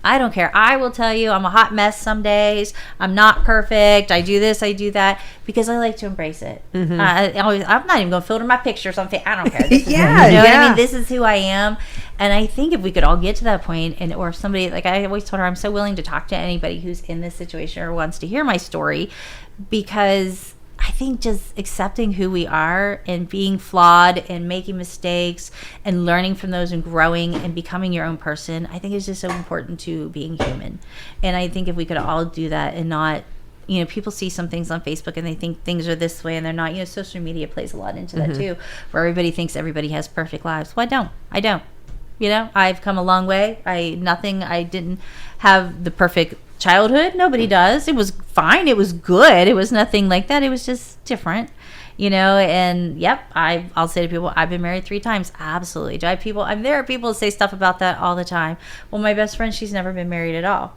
I don't care. I will tell you I'm a hot mess some days. I'm not perfect. I do this, I do that, because I like to embrace it. Mm-hmm. I'm not even going to filter my picture or something. I don't care. This is what I mean? This is who I am. And I think if we could all get to that point, or if somebody, like I always told her, I'm so willing to talk to anybody who's in this situation or wants to hear my story, because I think just accepting who we are and being flawed and making mistakes and learning from those and growing and becoming your own person, I think is just so important to being human. And I think if we could all do that and not, people see some things on Facebook and they think things are this way and they're not. Social media plays a lot into that too, where everybody thinks everybody has perfect lives. Well, I don't. I've come a long way. I didn't have the perfect childhood. Nobody does. It was fine. It was good. It was nothing like that. It was just different, and I'll say to people, I've been married 3 times. Absolutely. There are people who say stuff about that all the time. Well, my best friend, she's never been married at all.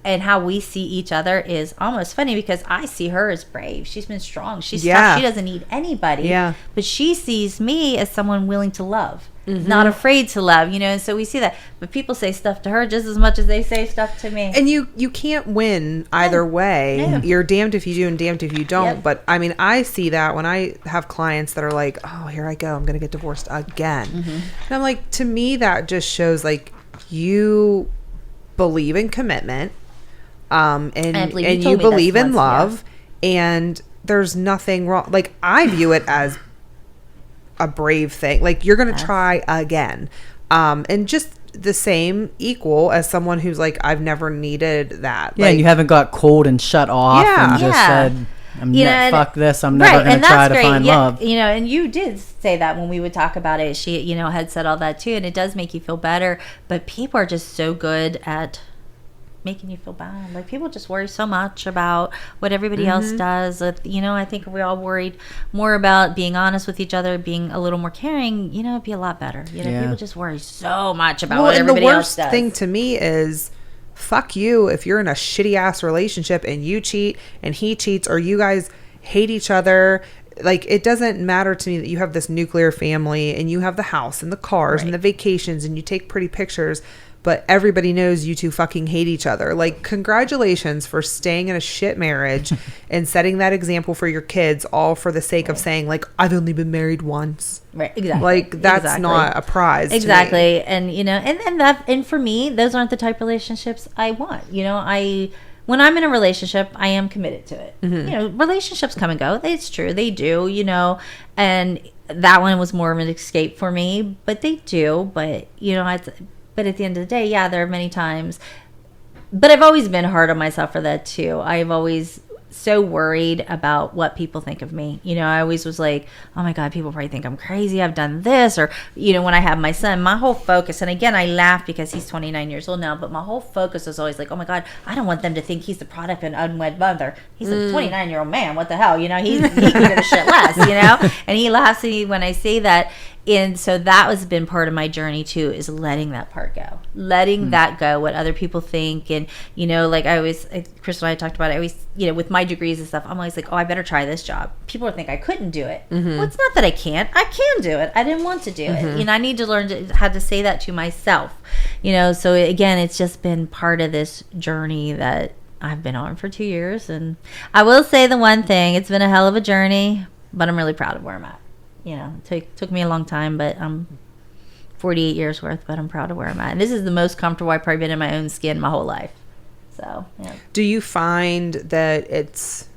And how we see each other is almost funny, because I see her as brave. She's been strong. She's tough. She doesn't need anybody. Yeah. But she sees me as someone willing to love. Mm-hmm. Not afraid to love, and so we see that. But people say stuff to her just as much as they say stuff to me. And you can't win either way. No. You're damned if you do and damned if you don't. Yep. But I mean, I see that when I have clients that are like, oh, here I go, I'm going to get divorced again. Mm-hmm. And I'm like, to me, that just shows like you believe in commitment, and you believe in love, and there's nothing wrong. Like, I view it as a brave thing. Like, you're going to try again. And just the same equal as someone who's like, I've never needed that. Yeah, and you haven't got cold and shut off and just said, fuck this, I'm never going to try to find love. And you did say that when we would talk about it. She, had said all that too, and it does make you feel better. But people are just so good at making you feel bad. Like, people just worry so much about what everybody else does. I think if we all worried more about being honest with each other, being a little more caring, it'd be a lot better. People just worry so much about what everybody else does. And the worst thing to me is, fuck you if you're in a shitty ass relationship and you cheat and he cheats, or you guys hate each other. Like, it doesn't matter to me that you have this nuclear family and you have the house and the cars and the vacations and you take pretty pictures, but everybody knows you two fucking hate each other. Like, congratulations for staying in a shit marriage and setting that example for your kids, all for the sake of saying, like, I've only been married once. Right, exactly. Like, that's not a prize. Exactly. To me. And for me, those aren't the type of relationships I want. When I'm in a relationship, I am committed to it. Mm-hmm. Relationships come and go. It's true. They do, and that one was more of an escape for me, but they do. But, but at the end of the day, there are many times. But I've always been hard on myself for that too. I've always so worried about what people think of me. I always was like, oh my God, people probably think I'm crazy. I've done this. Or, when I have my son, my whole focus, and again, I laugh because he's 29 years old now, but my whole focus was always like, oh my God, I don't want them to think he's the product of an unwed mother. He's a 29-year-old man. What the hell? He could have shit less, and he laughs at me when I say that. And so that has been part of my journey too, is letting that part go, letting that go, what other people think. And, you know, like Crystal and I talked about it, I always, you know, with my degrees and stuff, I'm always like, oh, I better try this job. People think I couldn't do it. Well, it's not that I can't. I can do it. I didn't want to do it. You know, I need to learn how to say that to myself, you know. So again, it's just been part of this journey that I've been on for 2 years. And I will say the one thing, it's been a hell of a journey, but I'm really proud of where I'm at. You know, it took me a long time, but I'm 48 years worth, but I'm proud of where I'm at. And this is the most comfortable I've probably been in my own skin my whole life. So, yeah. Do you find that it's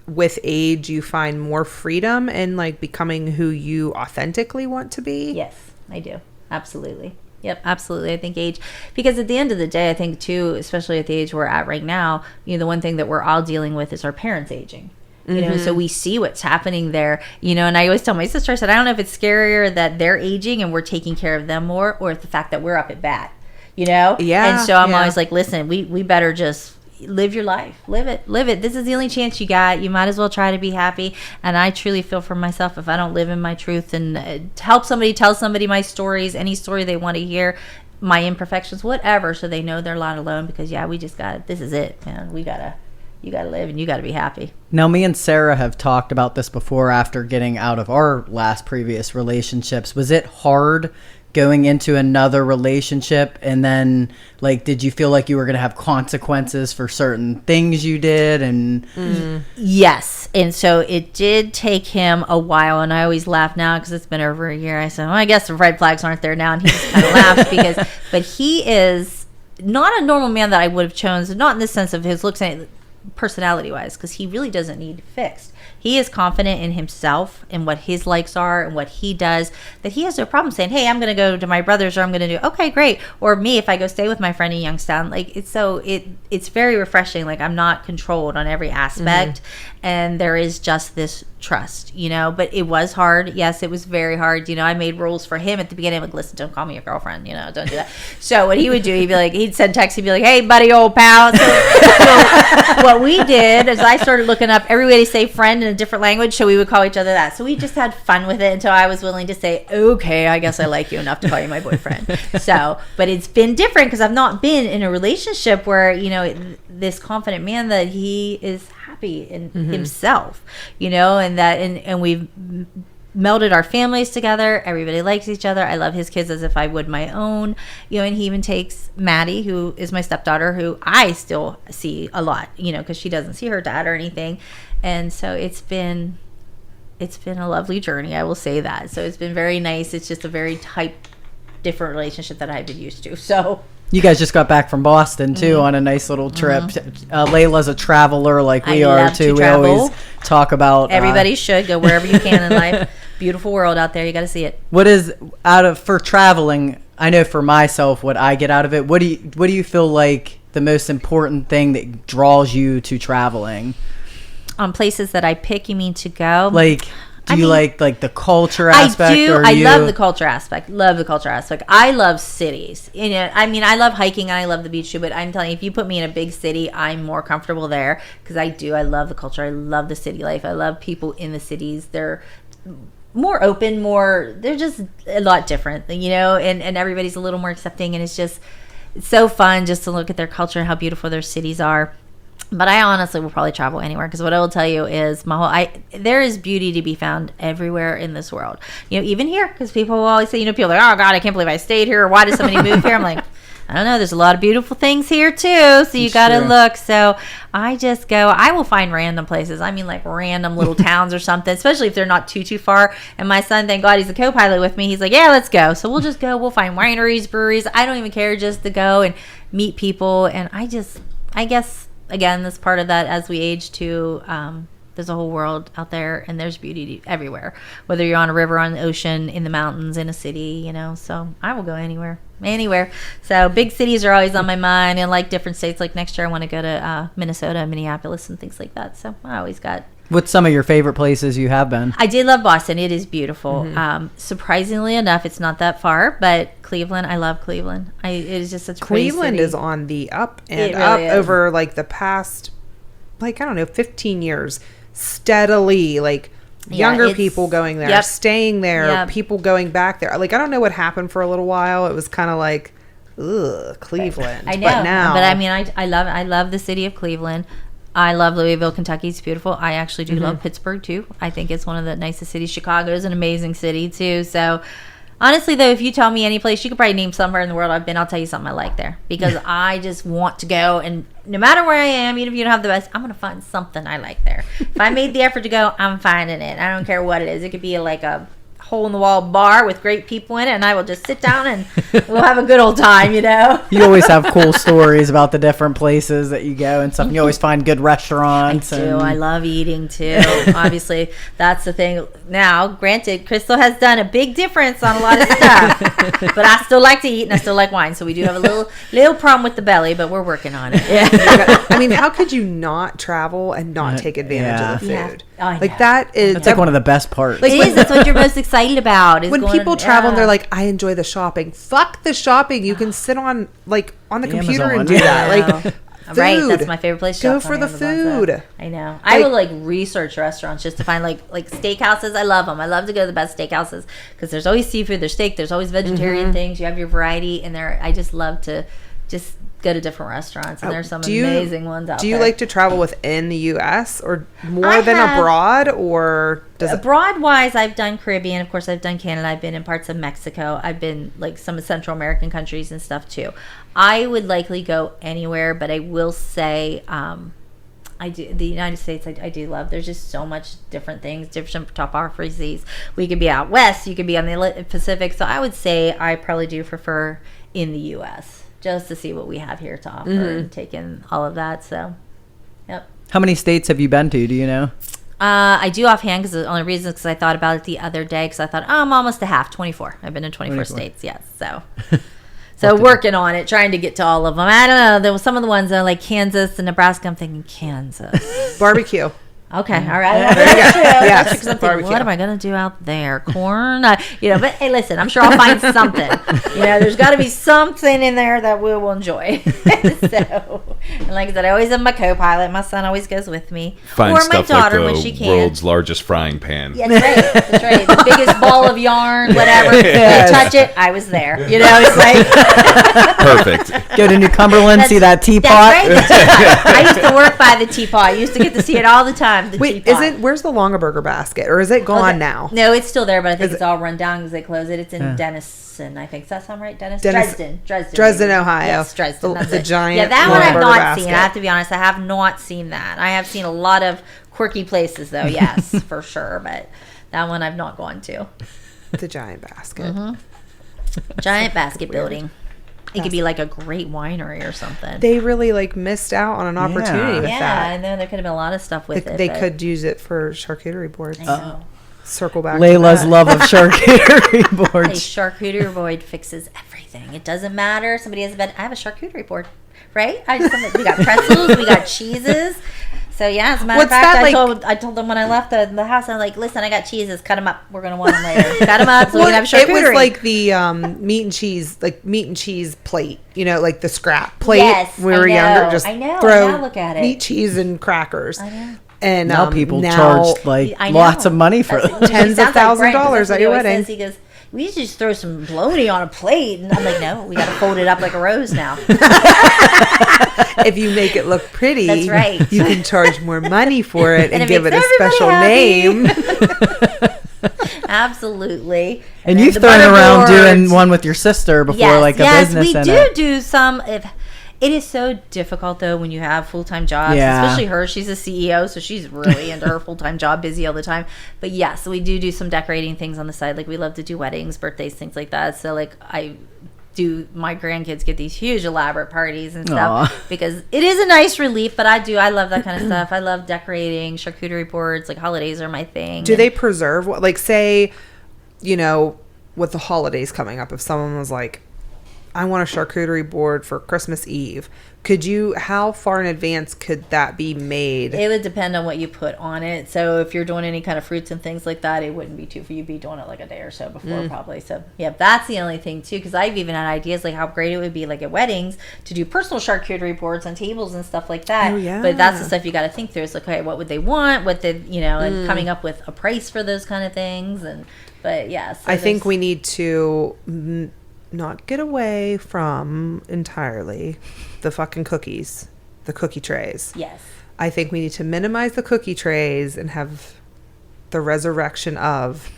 with age, you find more freedom in like becoming who you authentically want to be? Yes, I do. Absolutely. Yep, absolutely. I think age, because at the end of the day, I think too, especially at the age we're at right now, you know, the one thing that we're all dealing with is our parents aging. You know, so we see what's happening there, you know, and I always tell my sister, I said, I don't know if it's scarier that they're aging and we're taking care of them more, or the fact that we're up at bat, you know? Yeah. And so I'm always like, listen, we better just live your life. Live it. This is the only chance you got. You might as well try to be happy. And I truly feel for myself, if I don't live in my truth and help somebody, tell somebody my stories, any story they want to hear, my imperfections, whatever, so they know they're not alone, because we just this is it, man. You got to live and you got to be happy. Now, me and Sarah have talked about this before after getting out of our last previous relationships. Was it hard going into another relationship? And then, like, did you feel like you were going to have consequences for certain things you did? And Yes. And so it did take him a while. And I always laugh now because it's been over a year. I said, well, I guess the red flags aren't there now. And he just kind of laughs but he is not a normal man that I would have chosen, not in the sense of his looks and personality wise, because he really doesn't need fixed. He is confident in himself and what his likes are and what he does, that he has no problem saying, hey, I'm going to go to my brother's, or I'm going to do, okay, great. Or me, if I go stay with my friend in Youngstown, like it's very refreshing. Like, I'm not controlled on every aspect. And there is just this trust, you know, but it was hard. Yes, it was very hard. You know, I made rules for him at the beginning. Like, listen, don't call me your girlfriend, you know, don't do that. So what he would do, he'd send texts, he'd be like, hey, buddy, old pal. So what we did is I started looking up every way to say friend in a different language, so we would call each other that. So we just had fun with it until I was willing to say, okay, I guess I like you enough to call you my boyfriend. So, but it's been different because I've not been in a relationship where, you know, this confident man that he is happy in himself, you know, and we've melded our families together. Everybody likes each other. I love his kids as if I would my own, you know, and he even takes Maddie, who is my stepdaughter, who I still see a lot, you know, because she doesn't see her dad or anything. And so it's been a lovely journey, I will say that. So it's been very nice. It's just a very different relationship that I've been used to. So you guys just got back from Boston too on a nice little trip. Layla's a traveler like we are too. We always talk about everybody should go wherever you can in life. Beautiful world out there. You got to see it. What is for traveling? I know for myself what I get out of it. What do you feel like the most important thing that draws you to traveling? On places that I pick, you mean to go? Like, do you like the culture aspect? I do. I love the culture aspect. I love cities. You know, I mean, I love hiking and I love the beach too, but I'm telling you, if you put me in a big city, I'm more comfortable there because I love the culture. I love the city life. I love people in the cities. They're more open, they're just a lot different, you know, and everybody's a little more accepting, and it's so fun just to look at their culture and how beautiful their cities are. But I honestly will probably travel anywhere, because what I will tell you is there is beauty to be found everywhere in this world. You know, even here, because people will always say, you know, people are like, oh God, I can't believe I stayed here. Or why did somebody move here? I'm like, I don't know. There's a lot of beautiful things here too. So you got to look. So I just go, I will find random places. I mean, like random little towns or something, especially if they're not too far. And my son, thank God he's a co-pilot with me. He's like, yeah, let's go. So we'll just go. We'll find wineries, breweries. I don't even care, just to go and meet people. And I guess, again, that's part of that as we age too. There's a whole world out there, and there's beauty everywhere, whether you're on a river, on the ocean, in the mountains, in a city, you know. So I will go anywhere. So big cities are always on my mind, and like different states. Like next year I want to go to Minnesota, Minneapolis, and things like that. So I always got. What's some of your favorite places you have been? I did love Boston. It is beautiful. Surprisingly enough, it's not that far, but Cleveland, I love Cleveland. It is just such a pretty Cleveland city. is on the up and up over like the past, like, I don't know, 15 years, steadily, like younger people going there, staying there, Yep. people going back there. Like, I don't know what happened for a little while. It was kind of like, ugh, Cleveland. I know. But now, I mean, I love the city of Cleveland. I love Louisville, Kentucky. It's beautiful. I actually do love Pittsburgh too. I think it's one of the nicest cities. Chicago is an amazing city too. So honestly, though, if you tell me any place, you could probably name somewhere in the world I've been, I'll tell you something I like there. Because I just want to go. And no matter where I am, even if you don't have the best, I'm going to find something I like there. If I made the effort to go, I'm finding it. I don't care what it is. It could be like a hole-in-the-wall bar with great people in it, and I will just sit down and we'll have a good old time, you know? You always have cool stories about the different places that you go and stuff. You always find good restaurants. I do. I love eating too. Obviously, that's the thing. Now, granted, Crystal has done a big difference on a lot of stuff, but I still like to eat and I still like wine. So we do have a little problem with the belly, but we're working on it. Yeah. I mean, how could you not travel and not take advantage of the food? I Like know. that is It's like one of the best parts. It is. That's what you're most excited about. Is when going, people travel and they're like, I enjoy the shopping. Fuck the shopping. You can sit on the computer Amazon. and do that. Like, right, food. that's my favorite place to Go shop for on the Amazon, food. so I know. I will research restaurants just to find like steakhouses. I love them. I love to go to the best steakhouses because there's always seafood, there's steak, there's always vegetarian things. You have your variety, and I just love to just go to different restaurants, and there's some amazing ones out there. Do you like to travel within the U.S. or more than abroad, or does abroad wise? I've done Caribbean, of course. I've done Canada. I've been in parts of Mexico. I've been like some Central American countries and stuff too. I would likely go anywhere, but I will say, I do the United States. I do love. There's just so much different things, different topographies. We could be out west. You could be on the Pacific. So I would say I probably do prefer in the U.S. just to see what we have here to offer and take in all of that. So, yep. How many states have you been to? Do you know? I do offhand because the only reason is because I thought about it the other day because I thought, I'm almost to half, 24. I've been in 24 states, yes. So working on it, trying to get to all of them. I don't know. There was some of the ones like Kansas and Nebraska. I'm thinking Kansas. barbecue? Okay, all right. Yeah, there you go. Yes, because I'm thinking, barbecue. what am I going to do out there? Corn? But hey, listen, I'm sure I'll find something. There's got to be something in there that we will enjoy. And like I said, I always have my co-pilot. My son always goes with me. Find or my stuff daughter like when the she can. world's largest frying pan. Yeah, that's right. The biggest ball of yarn, whatever. You touch it, I was there. It's like... Perfect. Go to New Cumberland, see that teapot. That's right, the teapot. I used to work by the teapot. I used to get to see it all the time. The Wait, teapot. where's the Longaberger basket, or is it gone now? No, it's still there, but I think it's all run down because they closed it. It's in Denison, I think. Does that sound right, Dresden, Ohio. Yes, Dresden. The giant. Yeah, that one I've Longaberger not basket. seen. I have to be honest. I have not seen that. I have seen a lot of quirky places, though. Yes, for sure. But that one I've not gone to. The giant basket. Giant basket building. It could be like a great winery or something. They really missed out on an opportunity with yeah, that. I know there could have been a lot of stuff with it. They could use it for charcuterie boards. Circle back. Layla's to that. love of charcuterie A boards. charcuterie board fixes everything. It doesn't matter. Somebody has a bed. I have a charcuterie board, right? We got pretzels. We got cheeses. So yeah, as a matter of fact, I told them when I left the house, I was like, listen, I got cheeses. Cut them up. We're gonna want them later. Cut them up so we can have charcuterie. It was like the meat and cheese plate. Like the scrap plate. Yes, when we were I know. younger. Just I know. throw Now look at it. meat, cheese, and crackers. I know. And Now people charge I know. lots of money for That's- tens of sounds like Frank, $1,000s at that's what he your always wedding. says. He goes, we should just throw some bologna on a plate. And I'm like, no, we got to fold it up like a rose now. If you make it look pretty, That's right. you can charge more money for it and it give it makes a special everybody name. Absolutely. And then you've the thrown around butterboards. doing one with your sister before, Yes, a business. we in do it. do some. It is so difficult though when you have full-time jobs, especially her. She's a CEO, so she's really into her full-time job, busy all the time. But yes, we do some decorating things on the side. Like we love to do weddings, birthdays, things like that. So like my grandkids get these huge elaborate parties and stuff. Aww. Because it is a nice relief. But I love that kind of stuff. I love decorating, charcuterie boards. Like holidays are my thing. Do they preserve say, with the holidays coming up, if someone was like, I want a charcuterie board for Christmas Eve. How far in advance could that be made? It would depend on what you put on it. So if you're doing any kind of fruits and things like that, it wouldn't be you'd be doing it like a day or so before probably. So yeah, that's the only thing too, because I've even had ideas like how great it would be like at weddings to do personal charcuterie boards on tables and stuff like that. Oh, yeah. But that's the stuff you got to think through. It's like, okay, what would they want? And coming up with a price for those kind of things. But yeah. So I think we need to not get away from entirely the fucking cookies, the cookie trays. Yes. I think we need to minimize the cookie trays and have the resurrection of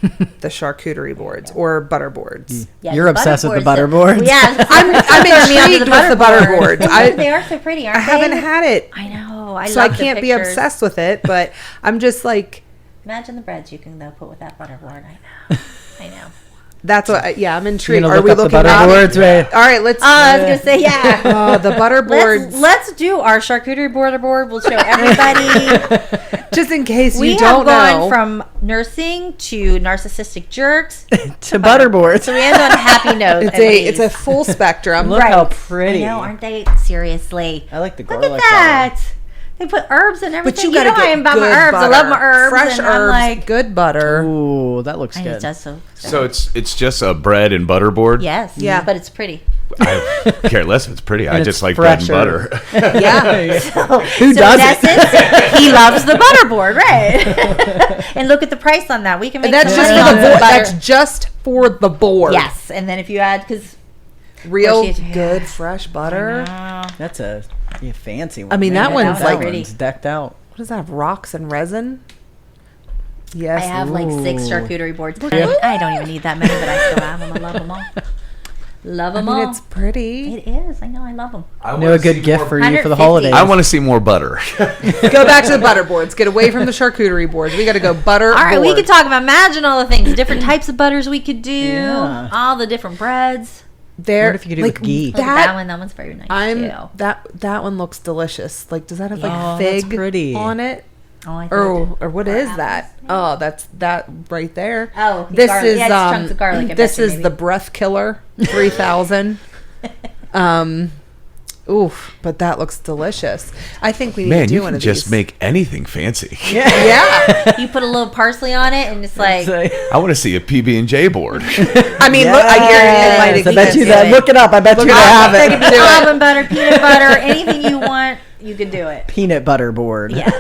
the charcuterie boards or butter boards. Yeah, You're the obsessed with the butter butter boards. Yeah, I'm intrigued with the butter boards. They are so pretty, aren't I they? haven't had it, I know. I so I love the can't be pictures. obsessed with it, but I'm just like, Imagine the breads you can put with that butter board. I know. that's what, I'm You're intrigued. gonna Are look we up the looking butter up? boards, right? All right, let's. I was gonna say yeah. The butter boards. Let's do our charcuterie board. We'll show everybody. Just in case We you have don't gone know. from nursing to narcissistic jerks To butter boards. so we end on happy notes. It's a full spectrum. Look how pretty. I know, aren't they? Seriously. I like the Look garlic. at that. They put herbs and everything. But you gotta know I am get about my good herbs. butter. I love my herbs. Fresh and herbs, I'm like, good butter. Ooh, that looks I know, good. it does so. So it's just a bread and butter board? Yes. Yeah. But it's pretty. I care less if it's pretty. I And just it's like bread and fresher. butter. Yeah. Who So does in it? essence, he loves the butter board, right? And look at the price on that. We can make And that's some just money for on the some board. butter. That's just for the board. Yes, and then if you add, because Real Or she- good fresh butter. That's a fancy one. I mean, that Yeah, one's that like, pretty. one's decked out. what does that have? Rocks and resin? Yes. I have like 6 Ooh. charcuterie boards. I don't even need that many, but I still have them. I love them all. Love I them mean, all. it's pretty. It is. I know. I love them. You know, a good gift for you for the 150. holidays. I want to see more butter. Go back to the butter boards. Get away from the charcuterie boards. We got to go butter All right, we board. could talk about, imagine all the things, different types of butters we could do, Yeah. all the different breads. There, What if you could do it with ghee? Look at that one's very nice too. That one looks delicious. Like, does that have like Oh, that's fig pretty. on it? Oh, I thought Or what or is apples, that? maybe. Oh, that's that right there. Oh, this garlic. is Yeah, it's chunks of garlic, I this bet you, is maybe. the breath killer 3000. Oof, but that looks delicious. I think we need to Man, do you one can of just these. make anything fancy. Yeah. You put a little parsley on it, and it's like, I want to see a PB&J board. I mean, look, I guarantee it might Yes, I bet exist. you that. Look it up. I bet you they it up. have They it. can do it. almond butter, peanut butter, anything you want, you could do it. Peanut butter board. Yes.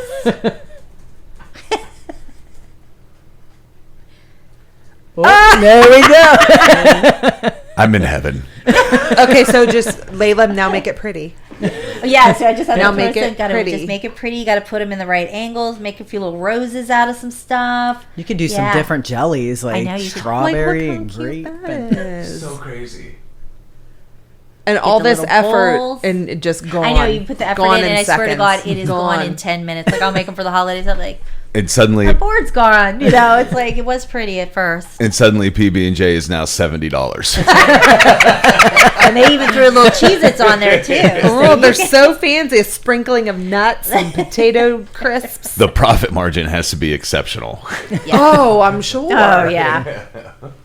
Oh, there we go. I'm in heaven. Okay, so just Layla, now make it pretty. Yeah, so I just have Now to make it gotta pretty. just make it pretty. You got to put them in the right angles. Make a few little roses out of some stuff. You could do some Yeah. different jellies like know, you could- strawberry Like, and look how cute grape. that And is. crazy. And all the this little effort bowls. and it just gone. I know you put the effort Gone in, and I swear to seconds. God, it is gone in 10 minutes. Like I'll make them for the holidays. I'm like, And suddenly, the board's gone. You know, it's like it was pretty at first, PB&J is now $70. and they even threw little Cheez-Its on there too. Oh, they're so fancy. A sprinkling of nuts and potato crisps. The profit margin has to be exceptional. Oh, I'm sure. Oh yeah,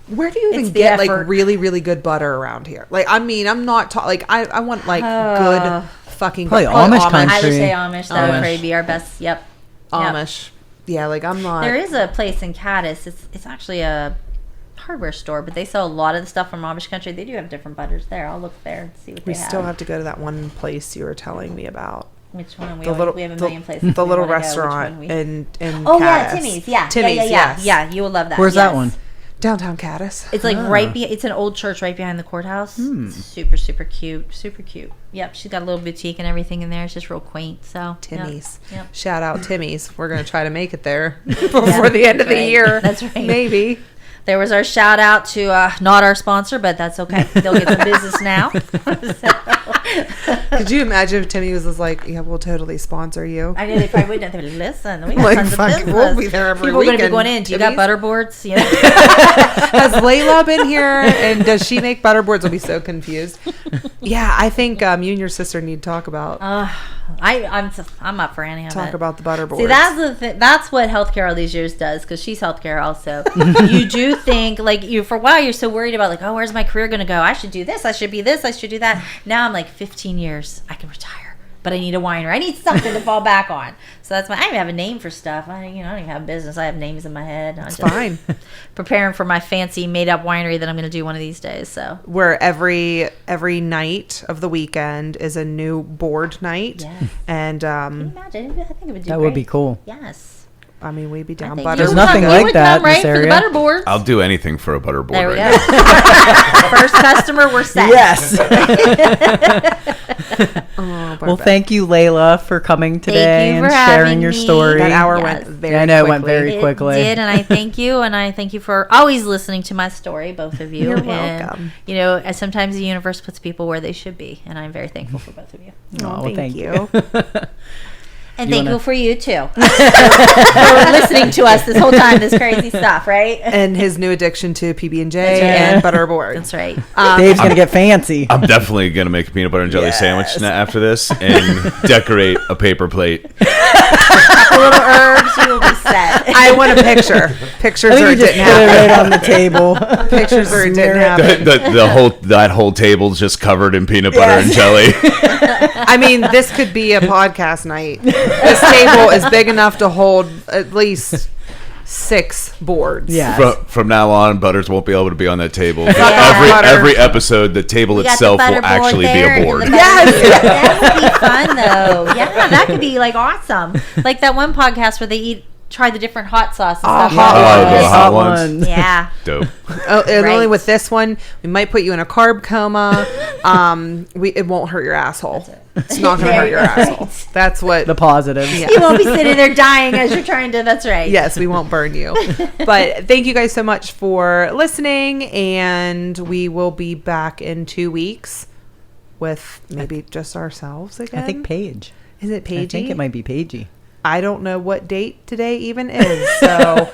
Where do you even It's the get like effort. really, really good butter around here? Like, I mean, I'm not like I want like good fucking Probably butter. Amish country. I would say Amish. That would Amish. probably be our best. Yep. Yep. Amish. Yeah, like I'm not. There is a place in Caddis. It's actually a hardware store, but they sell a lot of the stuff from Amish country. They do have different butters there. I'll look there and see what We they still have to go to that one place you were telling me about. Which one? We, The always, little, we have a the, million places. the we little wanna go. Which restaurant one we- in Oh yeah, Caddis. Timmy's. Yeah, Timmy's. yeah. Yes. Yeah, you will love that. Where's yes. that one? Downtown Caddis. It's like it's an old church right behind the courthouse. Hmm. It's super, super cute. Super cute. Yep, she's got a little boutique and everything in there. It's just real quaint. So yep, Timmy's. Yep. Shout out Timmy's. We're gonna try to make it there before the end of the right. year. That's right. Maybe. There was our shout out to not our sponsor, but that's okay. They'll get some business now. Could you imagine if Timmy was just like, "Yeah, we'll totally sponsor you." I know they probably wouldn't. They'd be like, listen, we got Like, tons of fuck, business. we'll be there every People are going to be weekend, going in. Do you got Timmy's? butter boards? You know? Has Layla been here and does she make butter boards? I'll be so confused. Yeah, I think you and your sister need to talk about I'm up for any of it. Talk about the butter boards. See, that's what healthcare all these years does, because she's healthcare also. You do think, like, for a while you're so worried about, like, oh, where's my career going to go? I should do this. I should be this. I should do that. Now I'm like, 15 years, I can retire. But I need a winery. I need something to fall back on. So that's I don't even have a name for stuff. I don't even have a business. I have names in my head. It's fine. Preparing for my fancy made-up winery that I'm going to do one of these days. So where every night of the weekend is a new board night. Yes. And can you imagine? I think it would do That great. would be cool. Yes. I mean, we'd be down There's butter. There's nothing like that in right this for the area. butter boards. I'll do anything for a butter board There we right go. now. First customer, we're set. Yes. Oh, Well, thank you, Layla, for coming today you and for sharing having your me. story. That hour Yes. went very Yeah, I know it quickly. went very quickly. It did, and I thank you, and I thank you for always listening to my story, both of you. You're And, welcome. as sometimes the universe puts people where they should be, and I'm very thankful for both of you. Oh, well, thank you. And You thank wanna- you for you, too. for listening to us this whole time, this crazy stuff, right? And his new addiction to PB&J That's right. and butter boards. That's right. Dave's going to get fancy. I'm definitely going to make a peanut butter and jelly sandwich after this and decorate a paper plate. A little herbs, you will be set. I want a picture. Pictures I think or you it just didn't put it happen. right on the table. Pictures or it didn't happen. That whole table's just covered in peanut butter and jelly. I mean, this could be a podcast night. This table is big enough to hold at least 6 boards. Yeah. From now on, Butters won't be able to be on that table. Butter. Every episode, the table We got the itself butter will board actually be there a and board. the butter board. That would be fun, though. Yeah, that could be like awesome. Like that one podcast where they try the different hot sauce and stuff. the hot one. ones. Yeah. Dope. Oh, and Right. only with this one, we might put you in a carb coma. It won't hurt your asshole. It's not going to hurt your asshole. That's what. The positives. Yeah. You won't be sitting there dying as you're trying to. That's right. Yes, we won't burn you. But thank you guys so much for listening, and we will be back in 2 weeks with maybe just ourselves again. I think Paige. Is it Paigey? I think it might be Paigey. I don't know what date today even is, so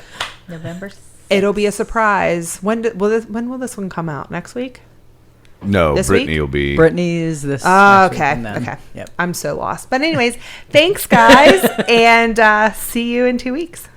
November 6th. it'll be a surprise. When will this one come out? Next week? No, This Brittany week? will be. Brittany is this. Oh, next week, okay. and then- Okay. Yep. I'm so lost. But anyways, thanks guys, and see you in 2 weeks.